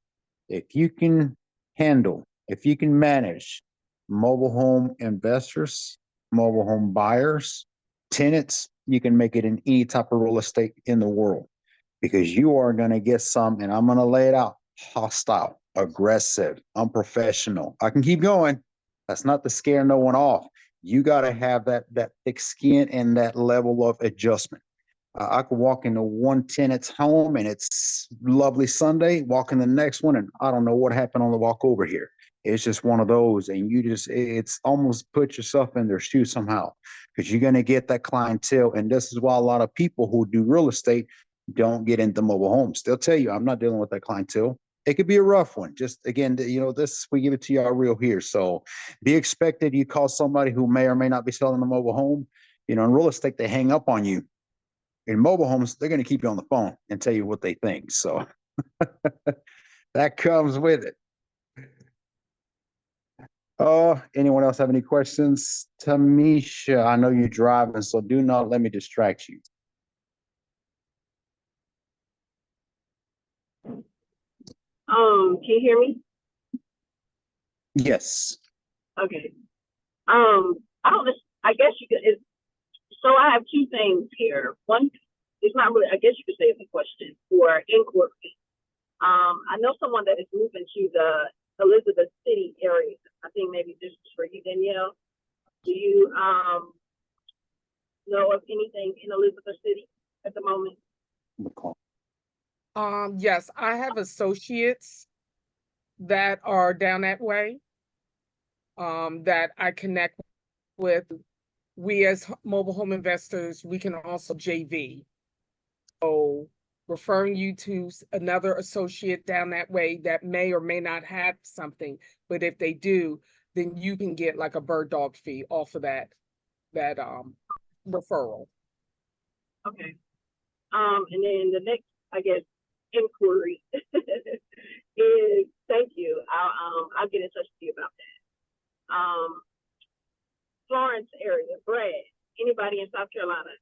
if you can handle, if you can manage mobile home investors, mobile home buyers, tenants, you can make it in any type of real estate in the world because you are going to get some, and I'm going to lay it out, hostile, aggressive, unprofessional. I can keep going. That's not to scare no one off. You got to have that thick skin and that level of adjustment. I could walk into one tenant's home and it's lovely Sunday, walk in the next one, and I don't know what happened on the walk over here. It's just one of those, and it's almost put yourself in their shoes somehow because you're going to get that clientele. And this is why a lot of people who do real estate don't get into mobile homes. They'll tell you, I'm not dealing with that clientele. It could be a rough one. Just again, this, we give it to y'all real here. So be expected. You call somebody who may or may not be selling a mobile home. In real estate, they hang up on you. In mobile homes, they're going to keep you on the phone and tell you what they think. So that comes with it. Anyone else have any questions? Tamisha, I know you're driving, so do not let me distract you. Can you hear me? Yes. Okay. I don't. I guess you could. So I have two things here. One, it's not really. I guess you could say it's a question or inquiry. I know someone that is moving to the Elizabeth City area. I think maybe this is for you, Danielle. Do you know of anything in Elizabeth City at the moment? Yes, I have associates that are down that way, that I connect with. We as mobile home investors, we can also JV. So referring you to another associate down that way that may or may not have something, but if they do, then you can get like a bird dog fee off of that referral. Okay. And then the next, I guess, inquiry is thank you. I'll get in touch with you about that. Florence area, Brad, anybody in South Carolina,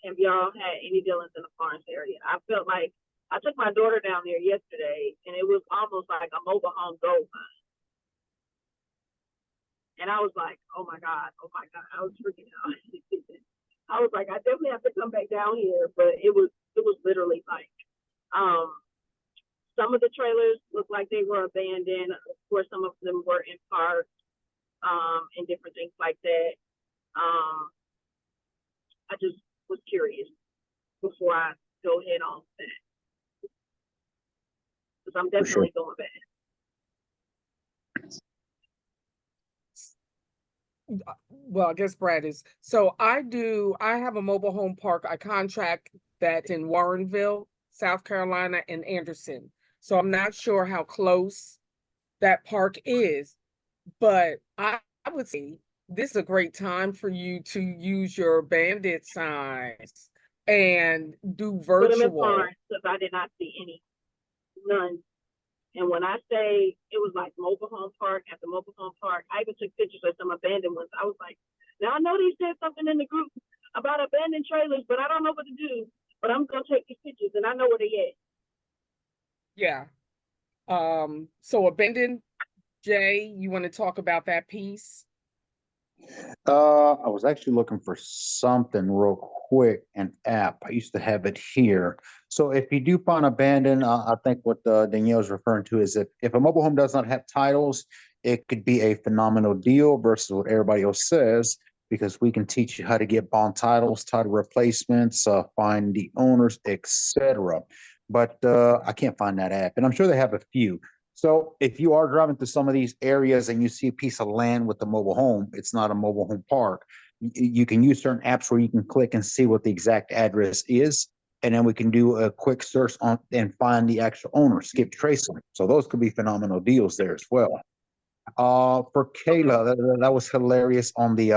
have y'all had any dealings in the Florence area? I felt like I took my daughter down there yesterday and it was almost like a mobile home gold mine. And I was like, oh my God, I was freaking out. I was like, I definitely have to come back down here, but it was literally like, some of the trailers looked like they were abandoned. Of course, some of them were in parks, and different things like that. I just was curious before I go ahead on that, because I'm definitely going back. Well, I guess Brad is. So I have a mobile home park. I contract that in Warrenville, South Carolina, and Anderson. So I'm not sure how close that park is, but I would say this is a great time for you to use your bandit signs and do virtual. Because I did not see none. And when I say it was like mobile home park after mobile home park, I even took pictures of some abandoned ones. I was like, now I know they said something in the group about abandoned trailers, but I don't know what to do. But I'm gonna take these pictures and I know where they at. Yeah. So abandoned, Jay, you want to talk about that piece? I was actually looking for something real quick, an app. I used to have it here. So if you do find abandoned, I think what Danielle is referring to is if a mobile home does not have titles, it could be a phenomenal deal versus what everybody else says, because we can teach you how to get bond titles, title replacements, find the owners, etc. But I can't find that app, and I'm sure they have a few. So if you are driving through some of these areas and you see a piece of land with a mobile home, it's not a mobile home park. You can use certain apps where you can click and see what the exact address is. And then we can do a quick search on and find the actual owner, skip tracing. So those could be phenomenal deals there as well. For Kayla, that was hilarious on the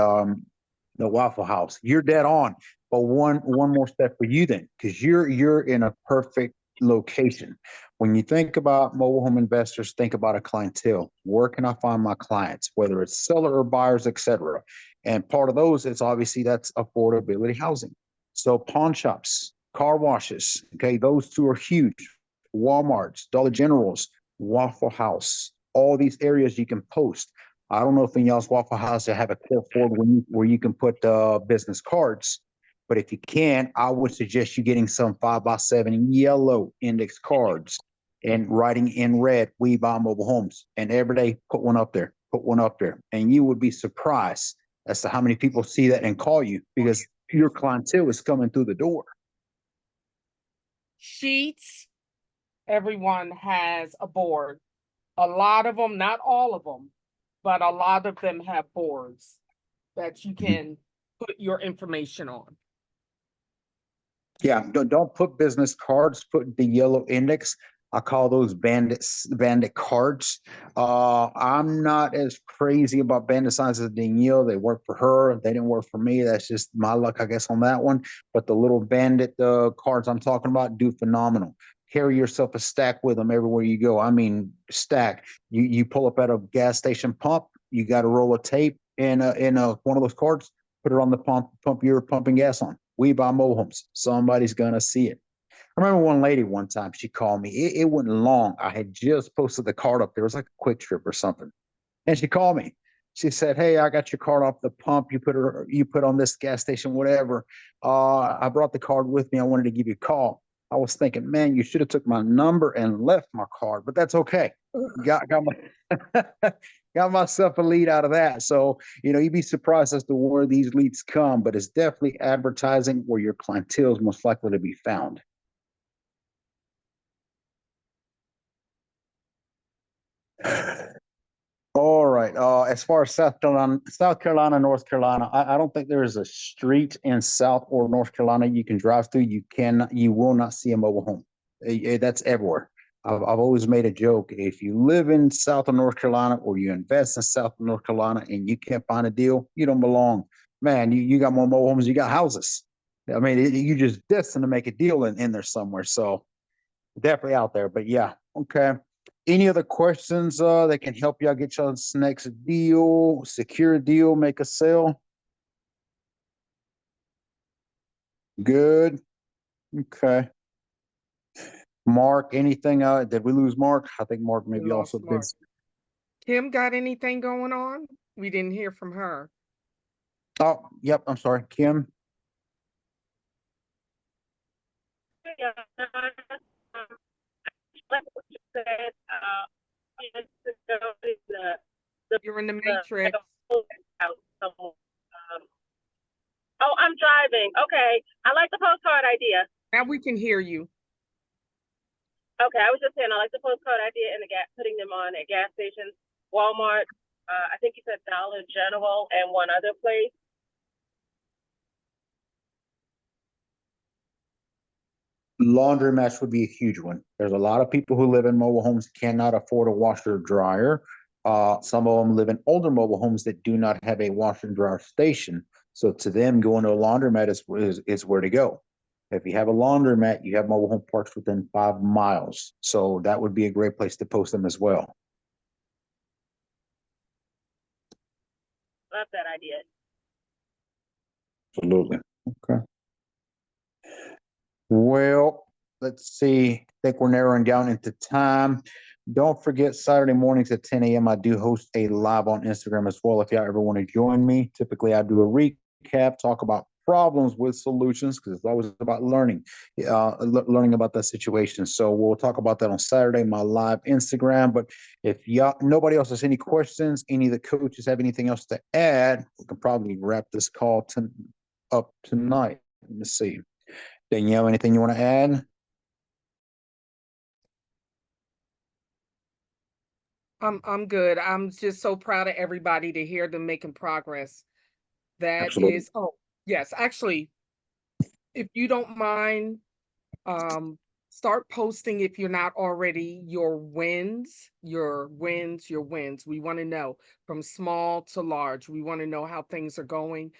Waffle House. You're dead on. But one more step for you then, because you're in a perfect location. When you think about mobile home investors, think about a clientele. Where can I find my clients, whether it's seller or buyers, etc. And part of those is obviously that's affordability housing. So pawn shops, car washes, okay, those two are huge. Walmarts, Dollar Generals, Waffle House, all these areas you can post. I don't know if in y'all's Waffle House they have a clipboard where you can put business cards, but if you can, I would suggest you getting some 5x7 yellow index cards and writing in red, "We buy mobile homes," and every day put one up there, put one up there, and you would be surprised as to how many people see that and call you because your clientele is coming through the door. Sheets, everyone has a board. A lot of them, not all of them, but a lot of them have boards that you can put your information on. Yeah, don't put business cards, put the yellow index. I call those bandit cards. I'm not as crazy about bandit signs as Danielle. They work for her. They didn't work for me. That's just my luck, I guess, on that one. But the little bandit cards I'm talking about do phenomenal. Carry yourself a stack with them everywhere you go. I mean, stack. You pull up at a gas station pump. You got a roll of tape in one of those cards. Put it on the pump you're pumping gas on. We buy mobile homes. Somebody's gonna see it. I remember one lady one time, she called me. It wasn't long. I had just posted the card up there. It was like a quick trip or something. And she called me. She said, "Hey, I got your card off the pump. You put on this gas station, whatever. I brought the card with me. I wanted to give you a call." I was thinking, man, you should have took my number and left my card, but that's okay. Got my got myself a lead out of that. So, you'd be surprised as to where these leads come, but it's definitely advertising where your clientele is most likely to be found. All right. As far as South Carolina, North Carolina, I don't think there is a street in South or North Carolina you can drive through. You will not see a mobile home. That's everywhere. I've always made a joke. If you live in South or North Carolina or you invest in South or North Carolina and you can't find a deal, you don't belong. Man, you got more mobile homes, you got houses. I mean, you just destined to make a deal in there somewhere. So definitely out there. But yeah, okay. Any other questions that can help y'all get y'all's next deal, secure a deal, make a sale? Good. Okay. Mark, anything? Did we lose Mark? I think Mark We maybe lost also did. Mark. Kim got anything going on? We didn't hear from her. Oh, yep. I'm sorry, Kim. Yeah, like what you said, You're in the like matrix. so, oh, I'm driving. Okay. I like the postcard idea. Now we can hear you. Okay, I was just saying I like the postcard idea and putting them on at gas stations, Walmart, I think you said Dollar General and one other place. Laundromats would be a huge one. There's a lot of people who live in mobile homes cannot afford a washer or dryer. Some of them live in older mobile homes that do not have a washer and dryer station. So to them, going to a laundromat is where to go. If you have a laundromat, you have mobile home parks within 5 miles. So that would be a great place to post them as well. Love that idea. Absolutely. Okay. Well, let's see. I think we're narrowing down into time. Don't forget Saturday mornings at 10 a.m. I do host a live on Instagram as well. If y'all ever want to join me, typically I do a recap, talk about problems with solutions because it's always about learning about that situation. So we'll talk about that on Saturday, my live Instagram. But if nobody else has any questions, any of the coaches have anything else to add, we can probably wrap this call up tonight. Let me see. Danielle, anything you want to add? I'm good. I'm just so proud of everybody to hear them making progress. That Absolutely. is, oh, yes, actually, if you don't mind, start posting if you're not already your wins, your wins, your wins. We want to know from small to large. We want to know how things are going.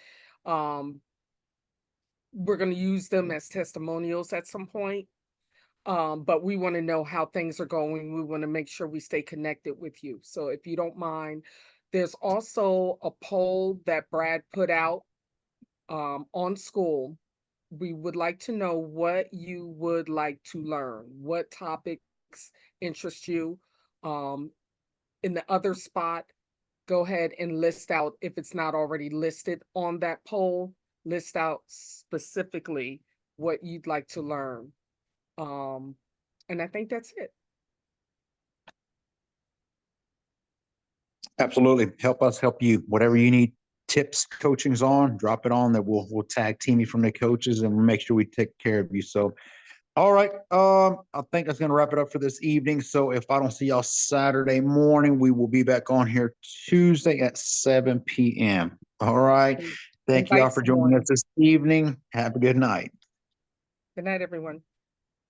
We're going to use them as testimonials at some point. But we want to know how things are going. We want to make sure we stay connected with you. So if you don't mind, There's also a poll that Brad put out on school. We would like to know what you would like to learn, what topics interest you. In the other spot, go ahead and list out, if it's not already listed on that poll, list out specifically what you'd like to learn. And I think that's it. Absolutely. Help us help you. Whatever you need tips, coachings on, drop it on that we'll tag team you from the coaches and make sure we take care of you. So all right. I think that's gonna wrap it up for this evening. So if I don't see y'all Saturday morning, we will be back on here Tuesday at 7 p.m. All right. Thank you all Invite for joining someone. us this evening. Have a good night. Good night, everyone.